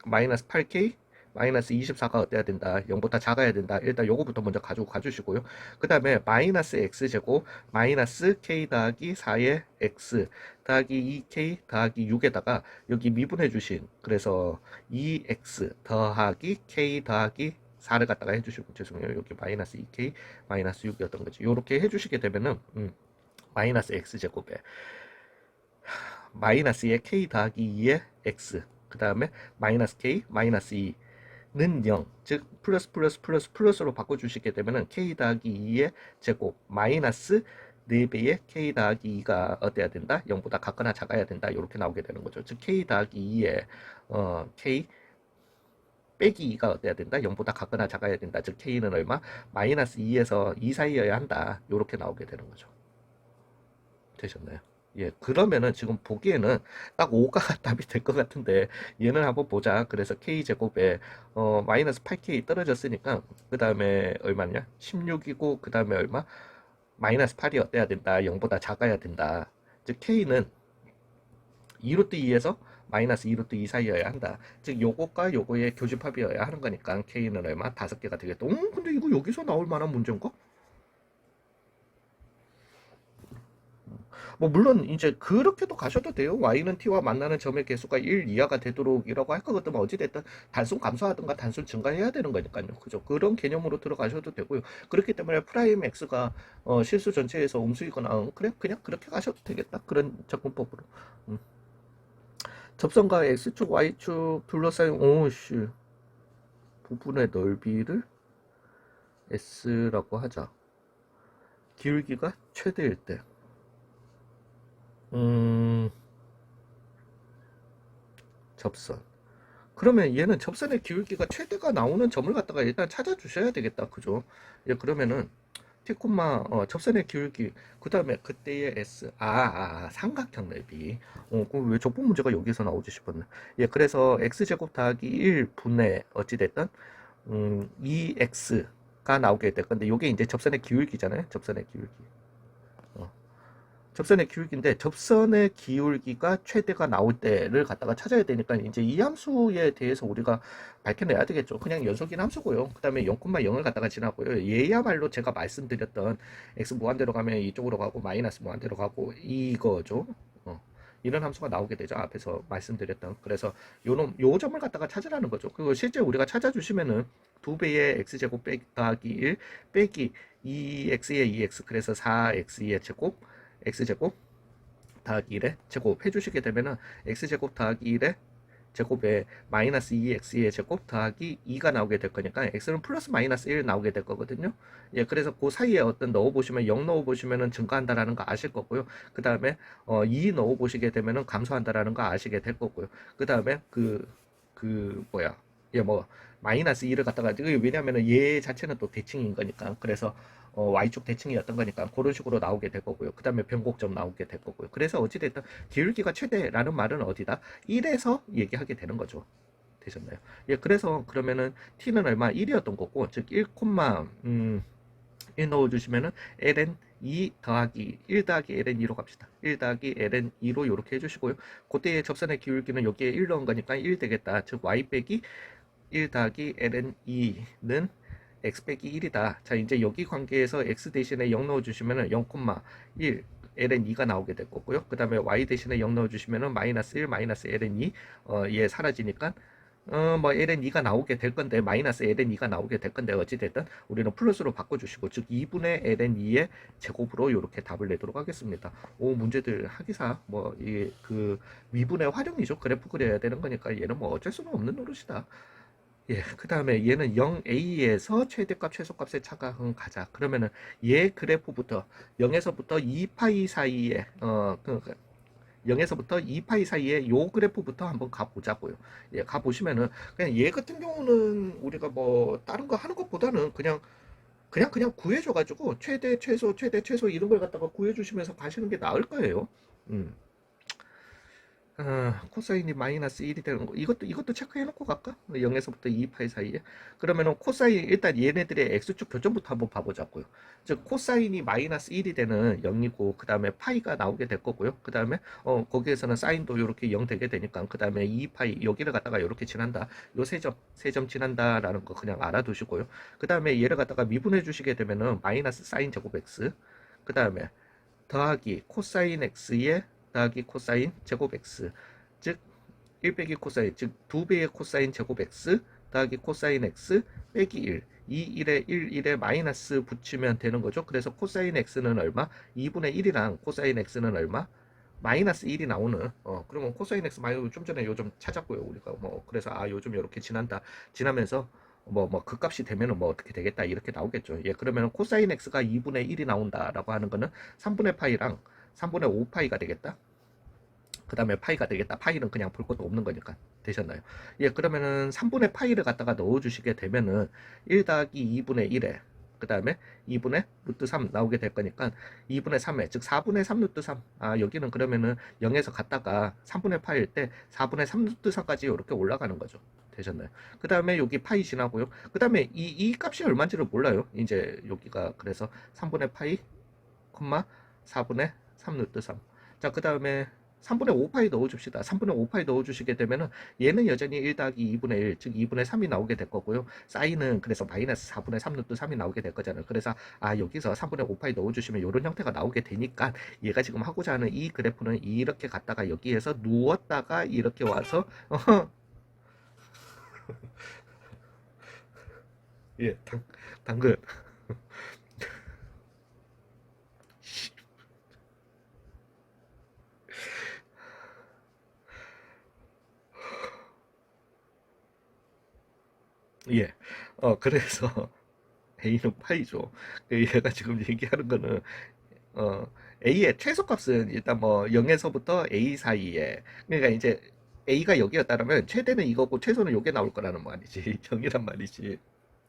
마이너스 8k 마이너스 24가 어때야 된다? 0보다 작아야 된다. 일단 요거부터 먼저 가지고 가주시고요. 그 다음에 마이너스 x제곱 마이너스 k 더하기 4의 x 더하기 2k 더하기 6에다가 여기 미분해 주신, 그래서 2x 더하기 k 더하기 4를 갖다가 해주시고, 죄송해요. 여기 마이너스 2k 마이너스 6이었던 거지. 요렇게 해주시게 되면은 마이너스 x제곱에 마이너스의 k 더하기 2의 x, 그 다음에 마이너스 k 마이너스 2는 0, 즉 플러스 플러스 플러스 플러스로 바꿔주시게 되면은 k 더하기 2의 제곱 마이너스 4배의 k 더하기 2가 어때야 된다? 0보다 같거나 작아야 된다. 이렇게 나오게 되는 거죠. 즉 k 더하기 2의 k 빼기 2가 어때야 된다? 0보다 같거나 작아야 된다. 즉 k는 얼마? 마이너스 2에서 2 사이여야 한다. 이렇게 나오게 되는 거죠. 되셨나요? 예, 그러면은 지금 보기에는 딱 5가 답이 될 것 같은데, 얘는 한번 보자. 그래서 k제곱에 마이너스 8k 떨어졌으니까 그 다음에 얼마냐? 16이고 그 다음에 얼마? 마이너스 8이 어때야 된다? 0보다 작아야 된다. 즉 k는 2루트 2에서 마이너스 2루트 2 사이여야 한다. 즉 요거과 요거의 교집합이어야 하는 거니까 k는 얼마? 5개가 되겠다. 근데 이거 여기서 나올 만한 문제인가? 뭐 물론 이제 그렇게도 가셔도 돼요. y는 t와 만나는 점의 개수가 1 이하가 되도록이라고 할 것 같으면 어찌됐든 단순 감소하든가 단순 증가해야 되는 거니까요. 그죠? 그런 개념으로 들어가셔도 되고요. 그렇기 때문에 프라임 x가 실수 전체에서 음수이거나 그래 그냥 그렇게 가셔도 되겠다. 그런 접근법으로. 음. 접선과 x축 y축 둘러싸인 오씨 부분의 넓이를 s라고 하자. 기울기가 최대일 때. 음, 접선. 그러면 얘는 접선의 기울기가 최대가 나오는 점을 갖다가 일단 찾아주셔야 되겠다. 그죠? 예, 그러면은 t, 접선의 기울기, 그 다음에 그때의 s, 삼각형 넓이. 그럼 왜 적분 문제가 여기서 나오지 싶었네. 예, 그래서 x제곱 더하기 1분의 어찌됐든 2x가 나오게 될 건데, 요게 이제 접선의 기울기잖아요. 접선의 기울기. 어. 접선의 기울기인데, 접선의 기울기가 최대가 나올 때를 갖다가 찾아야 되니까 이제 이 함수에 대해서 우리가 밝혀내야 되겠죠. 그냥 연속인 함수고요. 그 다음에 0,0을 갖다가 지나고요. 얘야말로 제가 말씀드렸던 x 무한대로 가면 이쪽으로 가고 마이너스 무한대로 가고 이거죠. 이런 함수가 나오게 되죠. 앞에서 말씀드렸던. 그래서 요 점을 갖다가 찾으라는 거죠. 그리고 실제 우리가 찾아주시면은 2배의 x제곱 더하기 1 빼기 2x의 2x, 그래서 4x의 제곱 x제곱 더하기 1의 제곱 해주시게 되면은 x제곱 더하기 1의 제곱에 마이너스 2x의 제곱 더하기 2가 나오게 될 거니까 x는 플러스 마이너스 1 나오게 될 거거든요. 예, 그래서 그 사이에 어떤 넣어보시면 0 넣어보시면은 증가한다라는 거 아실 거고요. 그 다음에 2 넣어보시게 되면은 감소한다라는 거 아시게 될 거고요. 그 다음에 뭐야, 예, 뭐 마이너스 2를 갖다가, 왜냐면은 얘 자체는 또 대칭인 거니까, 그래서 y축 대칭이었던 거니까 그런 식으로 나오게 될 거고요. 그 다음에 변곡점 나오게 될 거고요. 그래서 어찌됐든 기울기가 최대라는 말은 어디다? 1에서 얘기하게 되는 거죠. 되셨나요? 예, 그래서 그러면은 t는 얼마? 1이었던 거고, 즉 1, 1 넣어주시면은 ln 2 더하기 1 더하기 ln 2로 갑시다. 1 더하기 ln 2로 이렇게 해주시고요. 그때의 접선의 기울기는 여기에 1 넣은 거니까 1 되겠다. 즉 y 빼기 1 더하기 ln 2는 x 빼기 1이다. 자, 이제 여기 관계에서 x 대신에 0 넣어주시면은 0,1 ln 2가 나오게 될 거고요. 그 다음에 y 대신에 0 넣어주시면은 마이너스 1 마이너스 ln 2 얘 사라지니까 뭐 ln 2가 나오게 될 건데 마이너스 ln 2가 나오게 될 건데 어찌됐든 우리는 플러스로 바꿔주시고 즉 2분의 ln 2의 제곱으로 이렇게 답을 내도록 하겠습니다. 오 문제들 하기사 뭐 이 그 미분의 활용이죠. 그래프 그려야 되는 거니까 얘는 뭐 어쩔 수는 없는 노릇이다. 예, 그 다음에 얘는 0a에서 최대값 최소값의 차각은 가자. 그러면은 얘 그래프부터 0에서부터 2파이 사이에 0에서부터 2파이 사이에 요 그래프부터 한번 가보자고요. 예, 가보시면은 그냥 얘 같은 경우는 우리가 뭐 다른 거 하는 것보다는 그냥 구해줘가지고 최대 최소 최대 최소 이런 걸 갖다가 구해주시면서 가시는 게 나을 거예요. 음. 코사인이 마이너스 1이 되는 거 이것도 체크해 놓고 갈까? 0에서부터 2파이 사이에 그러면은 코사인 일단 얘네들의 x축 교점부터 한번 봐보자고요. 즉 코사인이 마이너스 1이 되는 0이고 그 다음에 파이가 나오게 될 거고요. 그 다음에 거기에서는 사인도 이렇게 0 되게 되니까 그 다음에 2파이 여기를 갖다가 이렇게 지난다. 요 세 점 지난다라는 거 그냥 알아두시고요. 그 다음에 얘를 갖다가 미분해 주시게 되면은 마이너스 사인 제곱 x 그 다음에 더하기 코사인 x에 더하기 코사인 제곱 x 즉 1 빼기 코사인 즉 2배의 코사인 제곱 x 더하기 코사인 x 빼기 1 2 1에 1 1에 마이너스 붙이면 되는 거죠. 그래서 코사인 x는 얼마? 2분의 1이랑 코사인 x는 얼마? 마이너스 1이 나오는 그러면 코사인 x 마이너스 좀 전에 요즘 찾았고요. 우리가 뭐 그래서 요즘 이렇게 지난다 지나면서 그 값이 되면은 뭐 어떻게 되겠다 이렇게 나오겠죠. 예, 그러면은 코사인 x가 2분의 1이 나온다라고 하는 거는 3분의 파이랑 3분의 5파이가 되겠다. 그 다음에 파이가 되겠다. 파이는 그냥 볼 것도 없는 거니까. 되셨나요? 예, 그러면은 3분의 파이를 갖다가 넣어주시게 되면은 1 더하기 2분의 1에 그 다음에 2분의 루트 3 나오게 될 거니까 2분의 3에 즉 4분의 3 루트 3 여기는 그러면은 0에서 갔다가 3분의 파일 때 4분의 3 루트 3까지 이렇게 올라가는 거죠. 되셨나요? 그 다음에 여기 파이 지나고요. 그 다음에 이 값이 얼마인지를 몰라요. 이제 여기가 그래서 3분의 파이, 4분의 3 루트 3. 자, 그 다음에 3분의 5파이 넣어줍시다. 3분의 5파이 넣어주시게 되면은 얘는 여전히 1 더하기 2분의 1, 즉 2분의 3이 나오게 될 거고요. 사인은 그래서 마이너스 4분의 3 루트 3이 나오게 될 거잖아요. 그래서 여기서 3분의 5파이 넣어주시면 이런 형태가 나오게 되니까 얘가 지금 하고자 하는 이 그래프는 이렇게 갔다가 여기에서 누웠다가 이렇게 와서 예, 당근 예, 그래서 A는 파이죠. 얘가 지금 얘기하는 거는 어, A의 최소값은 일단 뭐 0에서부터 A 사이에 그러니까 이제 A가 여기였다면 최대는 이거고 최소는 요게 나올 거라는 말이지 0이란 말이지.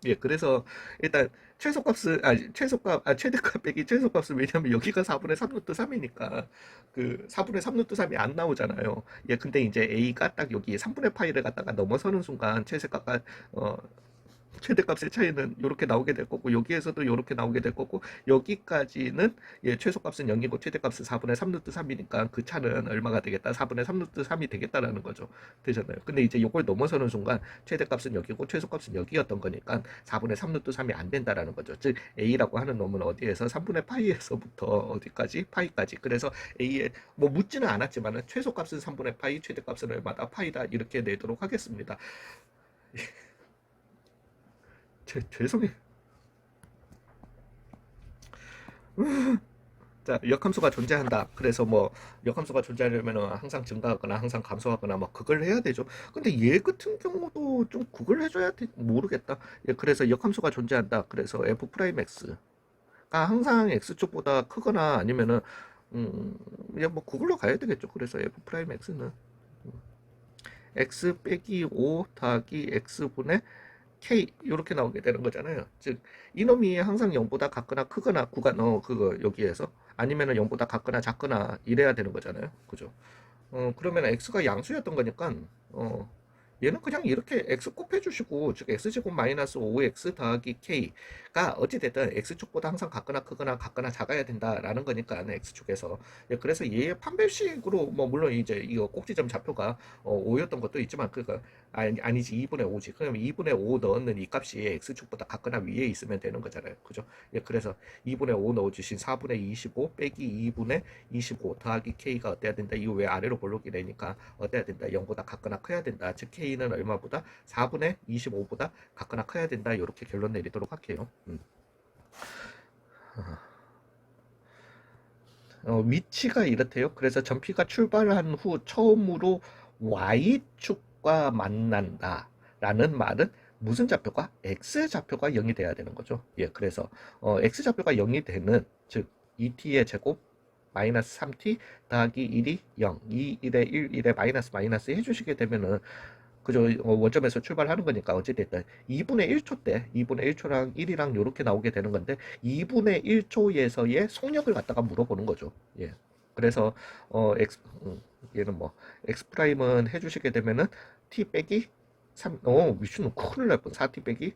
예, 그래서 일단 최소값은 최소값 최대값 빼기 최소값은 왜냐면 여기가 4분의 3 루트 3이니까 그 4분의 3 루트 3이 안 나오잖아요. 예, 근데 이제 A가 딱 여기 3분의 파이를 갖다가 넘어서는 순간 최대값과 어 최대값의 차이는 이렇게 나오게 될 거고 여기에서도 이렇게 나오게 될 거고 여기까지는 예, 최소값은 0이고 최대값은 4분의 3 루트 3이니까 그 차는 얼마가 되겠다? 4분의 3 루트 3이 되겠다라는 거죠. 되잖아요. 근데 이제 이걸 넘어서는 순간 최대값은 여기고 최소값은 여기였던 거니까 4분의 3 루트 3이 안 된다라는 거죠. 즉 A라고 하는 놈은 어디에서 3분의 파이에서부터 어디까지? 파이까지. 그래서 A에 뭐 묻지는 않았지만은 최소값은 3분의 파이, 최대값은 얼마다? 파이다 이렇게 내도록 하겠습니다. 죄송해요. 자, 역함수가 존재한다. 그래서 뭐 역함수가 존재하려면 항상 증가하거나 항상 감소하거나 뭐 그걸 해야 되죠. 근데 얘 같은 경우도 좀 그걸 해줘야 돼. 모르겠다. 예, 그래서 역함수가 존재한다. 그래서 f 프라임 x가 항상 x축보다 크거나 아니면은 그냥 뭐 그걸로 가야 되겠죠. 그래서 f 프라임 x는 x 빼기 5 더하기 x분의 K 이렇게 나오게 되는 거잖아요. 즉 이놈이 항상 0보다 같거나 크거나 구간 그거 여기에서 아니면은 0보다 같거나 작거나 이래야 되는 거잖아요. 그죠? 그러면 x가 양수였던 거니까 얘는 그냥 이렇게 x 곱해 주시고, 즉 x제곱 마이너스 5x 더하기 k가 어찌됐든 x축보다 항상 같거나 작아야 된다라는 거니까 x축에서. 예, 그래서 얘의 판별식으로 뭐 물론 이제 이거 꼭지점 좌표가 5였던 것도 있지만, 그니까 아니지, 2분의 5지. 그러면 2분의 5 넣는 이 값이 x축보다 같거나 위에 있으면 되는 거잖아요. 그죠? 예, 그래서 2분의 5 넣어주신 4분의 25 빼기 2분의 25 더하기 k가 어때야 된다? 이거 왜 아래로 볼록이 되니까 어때야 된다? 0보다 같거나 커야 된다. 즉 k는 얼마보다? 4분의 25보다 같거나 커야 된다. 이렇게 결론 내리도록 할게요. 위치가 이렇대요. 그래서 전피가 출발한 후 처음으로 y축과 만난다 라는 말은 무슨 좌표가? x좌표가 0이 돼야 되는 거죠. 예, 그래서 x좌표가 0이 되는, 즉 2t의 제곱 마이너스 3t 더하기 1이 0, 2, 1에 1, 1에 마이너스 해주시게 되면은, 그죠? 원점에서 출발하는 거니까 어찌됐든 2분의 1초 때 2분의 1초랑 1이랑 이렇게 나오게 되는 건데, 2분의 1초에서의 속력을 갖다가 물어보는 거죠. 예. 그래서 얘는 뭐 x 프라임은 해주시게 되면은 t 빼기 3, 미친놈 큰일 날 뻔. 4t 빼기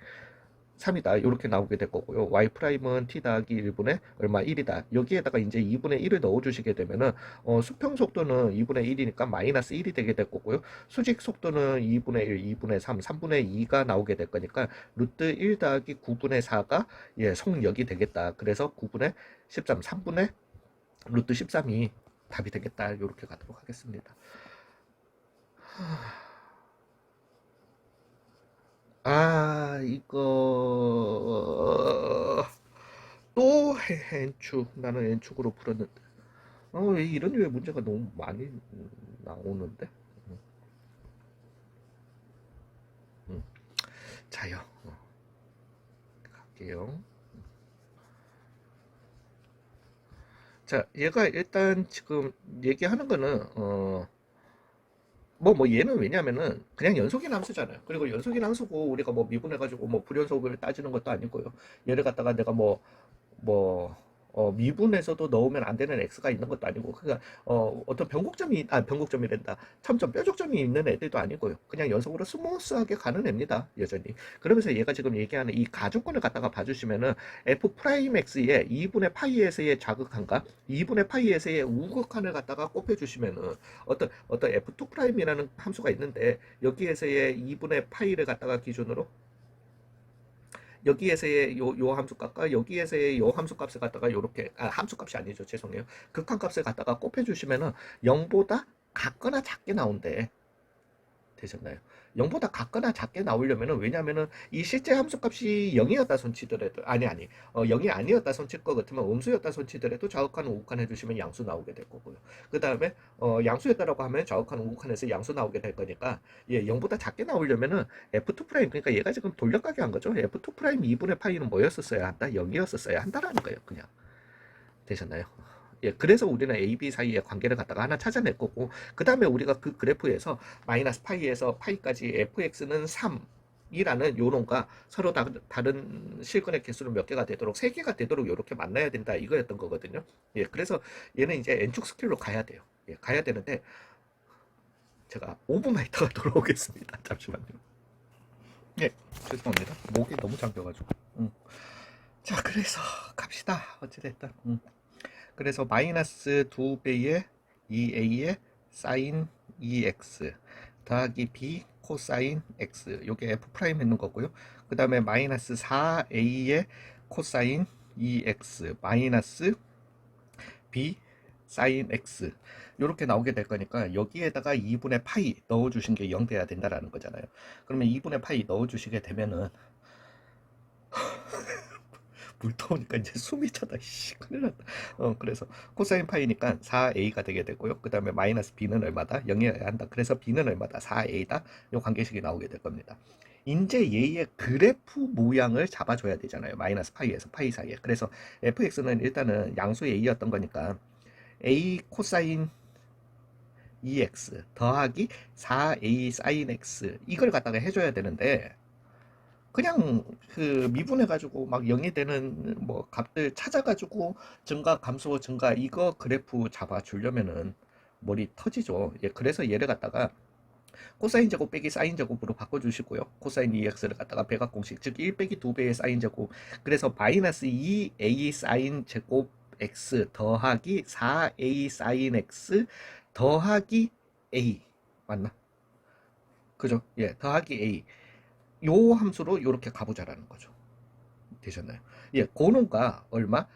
3이다. 이렇게 나오게 될 거고요. y 프라임은 t 더하기 1분의 얼마 1이다. 여기에다가 이제 2분의 1을 넣어 주시게 되면은 수평 속도는 2분의 1이니까 마이너스 1이 되게 될 거고요. 수직 속도는 2분의 1, 2분의 3, 3분의 2가 나오게 될 거니까 루트 1 더하기 9분의 4가 예, 속력이 되겠다. 그래서 9분의 13, 3분의 루트 13이 답이 되겠다. 이렇게 가도록 하겠습니다. 이거 또 N축. 나는 N축으로 풀었는데 이런 류의 문제가 너무 많이 나오는데. 음, 음. 자요. 갈게요. 자, 얘가 일단 지금 얘기하는 거는 얘는 왜냐면은 그냥 연속인 함수잖아요. 그리고 연속인 함수고 우리가 뭐 미분해가지고 뭐 불연속을 따지는 것도 아니고요. 얘를 갖다가 내가 뭐, 미분에서도 넣으면 안 되는 x가 있는 것도 아니고, 그러니까 어떤 변곡점이란다. 첨점 뾰족점이 있는 애들도 아니고요. 그냥 연속으로 스무스하게 가는 애입니다. 여전히. 그러면서 얘가 지금 얘기하는 이 가주권을 갖다가 봐주시면은 f 프라임 x의 2분의 파이에서의 자극한과 2분의 파이에서의 우극한을 갖다가 곱해주시면은 어떤 f2 프라임이라는 함수가 있는데, 여기에서의 2분의 파이를 갖다가 기준으로 여기에서의 요 함수값과 여기에서의 요 함수값을 갖다가 요렇게, 함수값이 아니죠, 죄송해요, 극한값을 갖다가 곱해주시면은 0보다 같거나 작게 나온대. 되셨나요? 0보다 같거나 작게 나오려면은, 왜냐면은 이 실제 함수값이 0이었다 손치더라도, 0이 아니었다 손칠 것 같으면 음수였다 손치더라도 좌극한 우극한 해주시면 양수 나오게 될 거고요. 그 다음에 양수였다라고 하면 좌극한 우극한에서 양수 나오게 될 거니까, 예, 0보다 작게 나오려면은 f2 프라임, 그러니까 얘가 지금 돌려가게 한 거죠. f2 프라임 2분의 파이는 뭐였었어야 한다? 0이었었어야 한다라는 거예요, 그냥. 되셨나요? 예, 그래서 우리는 A, B 사이의 관계를 갖다가 하나 찾아낼 거고, 그 다음에 우리가 그 그래프에서 마이너스 파이에서 파이까지 fx는 3 이라는 요론과 서로 다른 실근의 개수는 몇 개가 되도록, 3개가 되도록 이렇게 만나야 된다, 이거였던 거거든요. 예, 그래서 얘는 이제 n축 스킬로 가야 돼요. 예, 가야 되는데 제가 5분만 있다가 돌아오겠습니다. 잠시만요. 예, 죄송합니다. 목이 너무 잠겨가지고. 자, 그래서 갑시다. 어찌됐든. 그래서 마이너스 2배의 2a의 사인 2x 더하기 b 코사인 x, 요게 f 프라임 있는 거고요. 그 다음에 마이너스 4a의 코사인 2x 마이너스 b 사인 x, 요렇게 나오게 될 거니까 여기에다가 2분의 파이 넣어주신 게 0 돼야 된다라는 거잖아요. 그러면 2분의 파이 넣어주시게 되면은 물 더우니까 이제 숨이 차다. 씨, 큰일 났다. 그래서 코사인 파이니까 4a가 되게 되고요. 그 다음에 마이너스 b는 얼마다? 0이어야 한다. 그래서 b는 얼마다? 4a다. 요 관계식이 나오게 될 겁니다. 이제 얘의 그래프 모양을 잡아줘야 되잖아요. 마이너스 파이에서 파이 사이에. 그래서 fx는 일단은 양수 a였던 거니까 a 코사인 2x 더하기 4a 사인 x, 이걸 갖다가 해줘야 되는데, 그냥 그 미분해가지고 막 0이 되는 뭐 값들 찾아가지고 증가 감소 증가 이거 그래프 잡아주려면은 머리 터지죠. 예, 그래서 얘를 갖다가 코사인 제곱 빼기 사인 제곱으로 바꿔주시고요. 코사인 2x를 갖다가 백악공식, 즉 1 빼기 2배의 사인 제곱, 그래서 마이너스 2a 사인 제곱 x 더하기 4a 사인 x 더하기 a, 맞나? 그죠? 예, 더하기 a, 요 함수로 요렇게 가보자라는 거죠. 되셨나요? 예, 고놈가 얼마?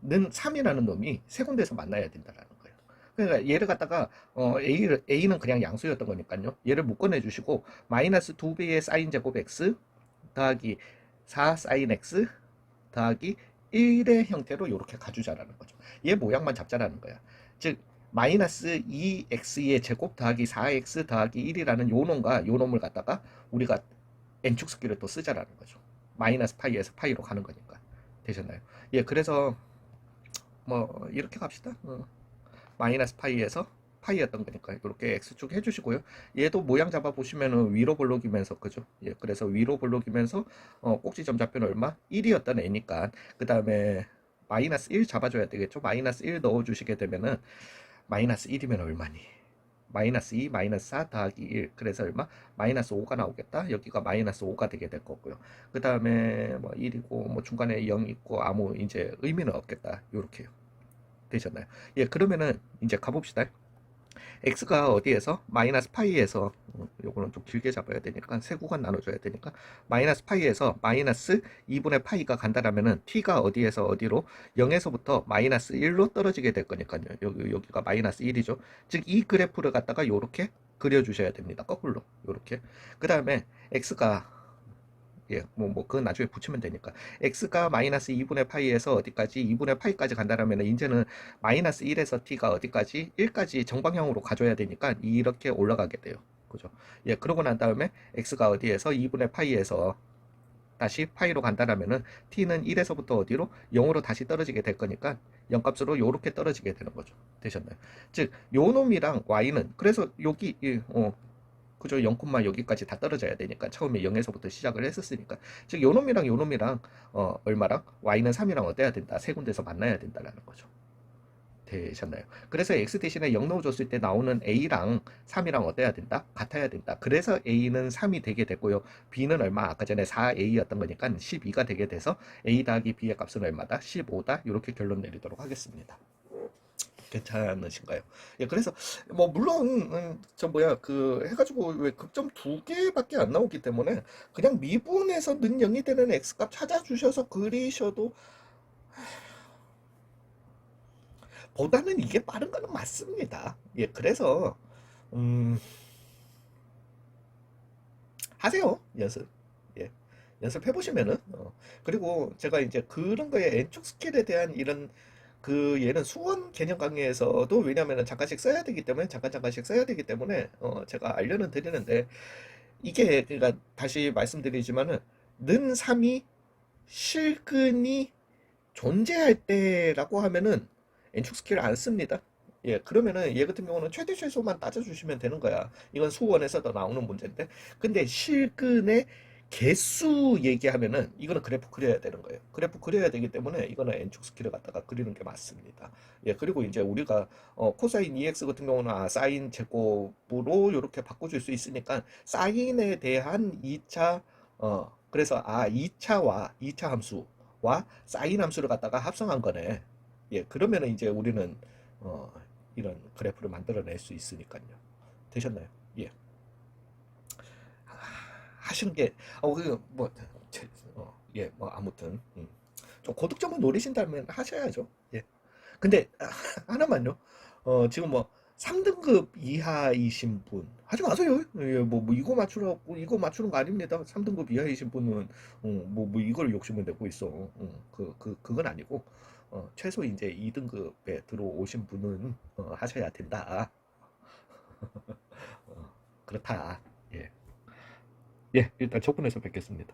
는 3이라는 놈이 세 군데에서 만나야 된다라는 거예요. 그러니까 얘를 갖다가 A는 그냥 양수였던 거니까요. 얘를 묶어내 주시고 마이너스 2배의 사인 제곱 x 더하기 4 사인 x 더하기 1의 형태로 이렇게 가주자라는 거죠. 얘 모양만 잡자라는 거야. 즉 마이너스 2x의 제곱 더하기 4x 더하기 1이라는 요 놈과 요 놈을 갖다가 우리가 n축스키를 또 쓰자라는 거죠. 마이너스 파이에서 파이로 가는 거니까. 되셨나요? 예, 그래서 뭐 이렇게 갑시다. 마이너스 파이에서 파이였던 거니까 이렇게 x축 해주시고요. 얘도 모양 잡아 보시면은 위로 볼록이면서, 그죠? 예, 그래서 위로 볼록이면서 꼭지점 좌표는 얼마? 1이었던 애니까 그 다음에 마이너스 1 잡아줘야 되겠죠. 마이너스 1 넣어주시게 되면은 마이너스 1이면 얼마니? 마이너스 2, 마이너스 4 더하기 1. 그래서 얼마? 마이너스 5가 나오겠다. 여기가 마이너스 5가 되게 될 거고요. 그 다음에 뭐 1이고, 뭐 중간에 0 있고, 아무 이제 의미는 없겠다. 요렇게요. 되셨나요? 예, 그러면은 이제 가봅시다. x가 어디에서? 마이너스 파이에서, 요거는 좀 길게 잡아야 되니까, 세 구간 나눠줘야 되니까, 마이너스 파이에서 마이너스 2분의 파이가 간다라면은, t가 어디에서 어디로? 0에서부터 마이너스 1로 떨어지게 될 거니까요. 여기가 마이너스 1이죠. 즉, 이 그래프를 갖다가 요렇게 그려주셔야 됩니다. 거꾸로. 요렇게. 그 다음에, x가 예, 그건 나중에 붙이면 되니까. x가 마이너스 2분의 파이에서 어디까지? 2분의 파이까지 간다라면, 이제는 마이너스 1에서 t가 어디까지? 1까지 정방향으로 가줘야 되니까, 이렇게 올라가게 돼요. 그죠? 예, 그러고 난 다음에, x가 어디에서? 2분의 파이에서 다시 파이로 간다라면은, t는 1에서부터 어디로? 0으로 다시 떨어지게 될 거니까, 0값으로 요렇게 떨어지게 되는 거죠. 되셨나요? 즉, 요 놈이랑 y는, 그래서 여기, 그죠? 0, 여기까지 다 떨어져야 되니까 처음에 0에서부터 시작을 했었으니까, 즉 요놈이랑 요놈이랑 얼마랑 y는 3이랑 어때야 된다? 세 군데서 만나야 된다라는 거죠. 되셨나요? 그래서 x 대신에 0 넣어줬을 때 나오는 a랑 3이랑 어때야 된다? 같아야 된다. 그래서 a는 3이 되게 됐고요. b는 얼마? 아까 전에 4a였던 거니까 12가 되게 돼서 a 더하기 b의 값은 얼마다? 15다. 이렇게 결론 내리도록 하겠습니다. 괜찮으신가요? 예, 그래서 뭐 물론 저 뭐야 그 해가지고 왜 극점 2개밖에 안 나오기 때문에 그냥 미분에서 는 0이 되는 x값 찾아주셔서 그리셔도 보다는 이게 빠른 거는 맞습니다. 예, 그래서 하세요, 연습. 예, 연습해 보시면은 그리고 제가 이제 그런 거에 N축 스킬에 대한 이런 그 얘는 수원 개념 강의에서도, 왜냐면은 잠깐씩 써야 되기 때문에 잠깐씩 써야 되기 때문에 제가 알려는 드리는데, 이게 그러니까 다시 말씀드리지만은 는 3이 실근이 존재할 때라고 하면은 N축 스킬을 안 씁니다. 예, 그러면은 얘 같은 경우는 최대 최소만 따져주시면 되는 거야. 이건 수원에서도 나오는 문제인데, 근데 실근의 개수 얘기하면은 이거는 그래프 그려야 되는 거예요. 그래프 그려야 되기 때문에 이거는 N축 스킬을 갖다가 그리는 게 맞습니다. 예, 그리고 이제 우리가 코사인 EX 같은 경우는 사인 제곱으로 이렇게 바꿔줄 수 있으니까, 사인에 대한 2차 그래서 2차 함수와 사인 함수를 갖다가 합성한 거네. 예, 그러면은 이제 우리는 어, 이런 그래프를 만들어낼 수 있으니까요. 되셨나요? 예. 하시는 게, 뭐, 예, 뭐, 아무튼, 좀 고득점을 노리신다면 하셔야죠. 예. 근데, 하나만요. 지금 뭐, 3등급 이하이신 분, 하지 마세요. 예, 이거 맞추라고, 이거 맞추는 거 아닙니다. 3등급 이하이신 분은, 이걸 욕심을 내고 있어. 그건 아니고, 최소 이제 2등급에 들어오신 분은, 하셔야 된다. 그렇다. 예. 예, 일단 저분에서 뵙겠습니다.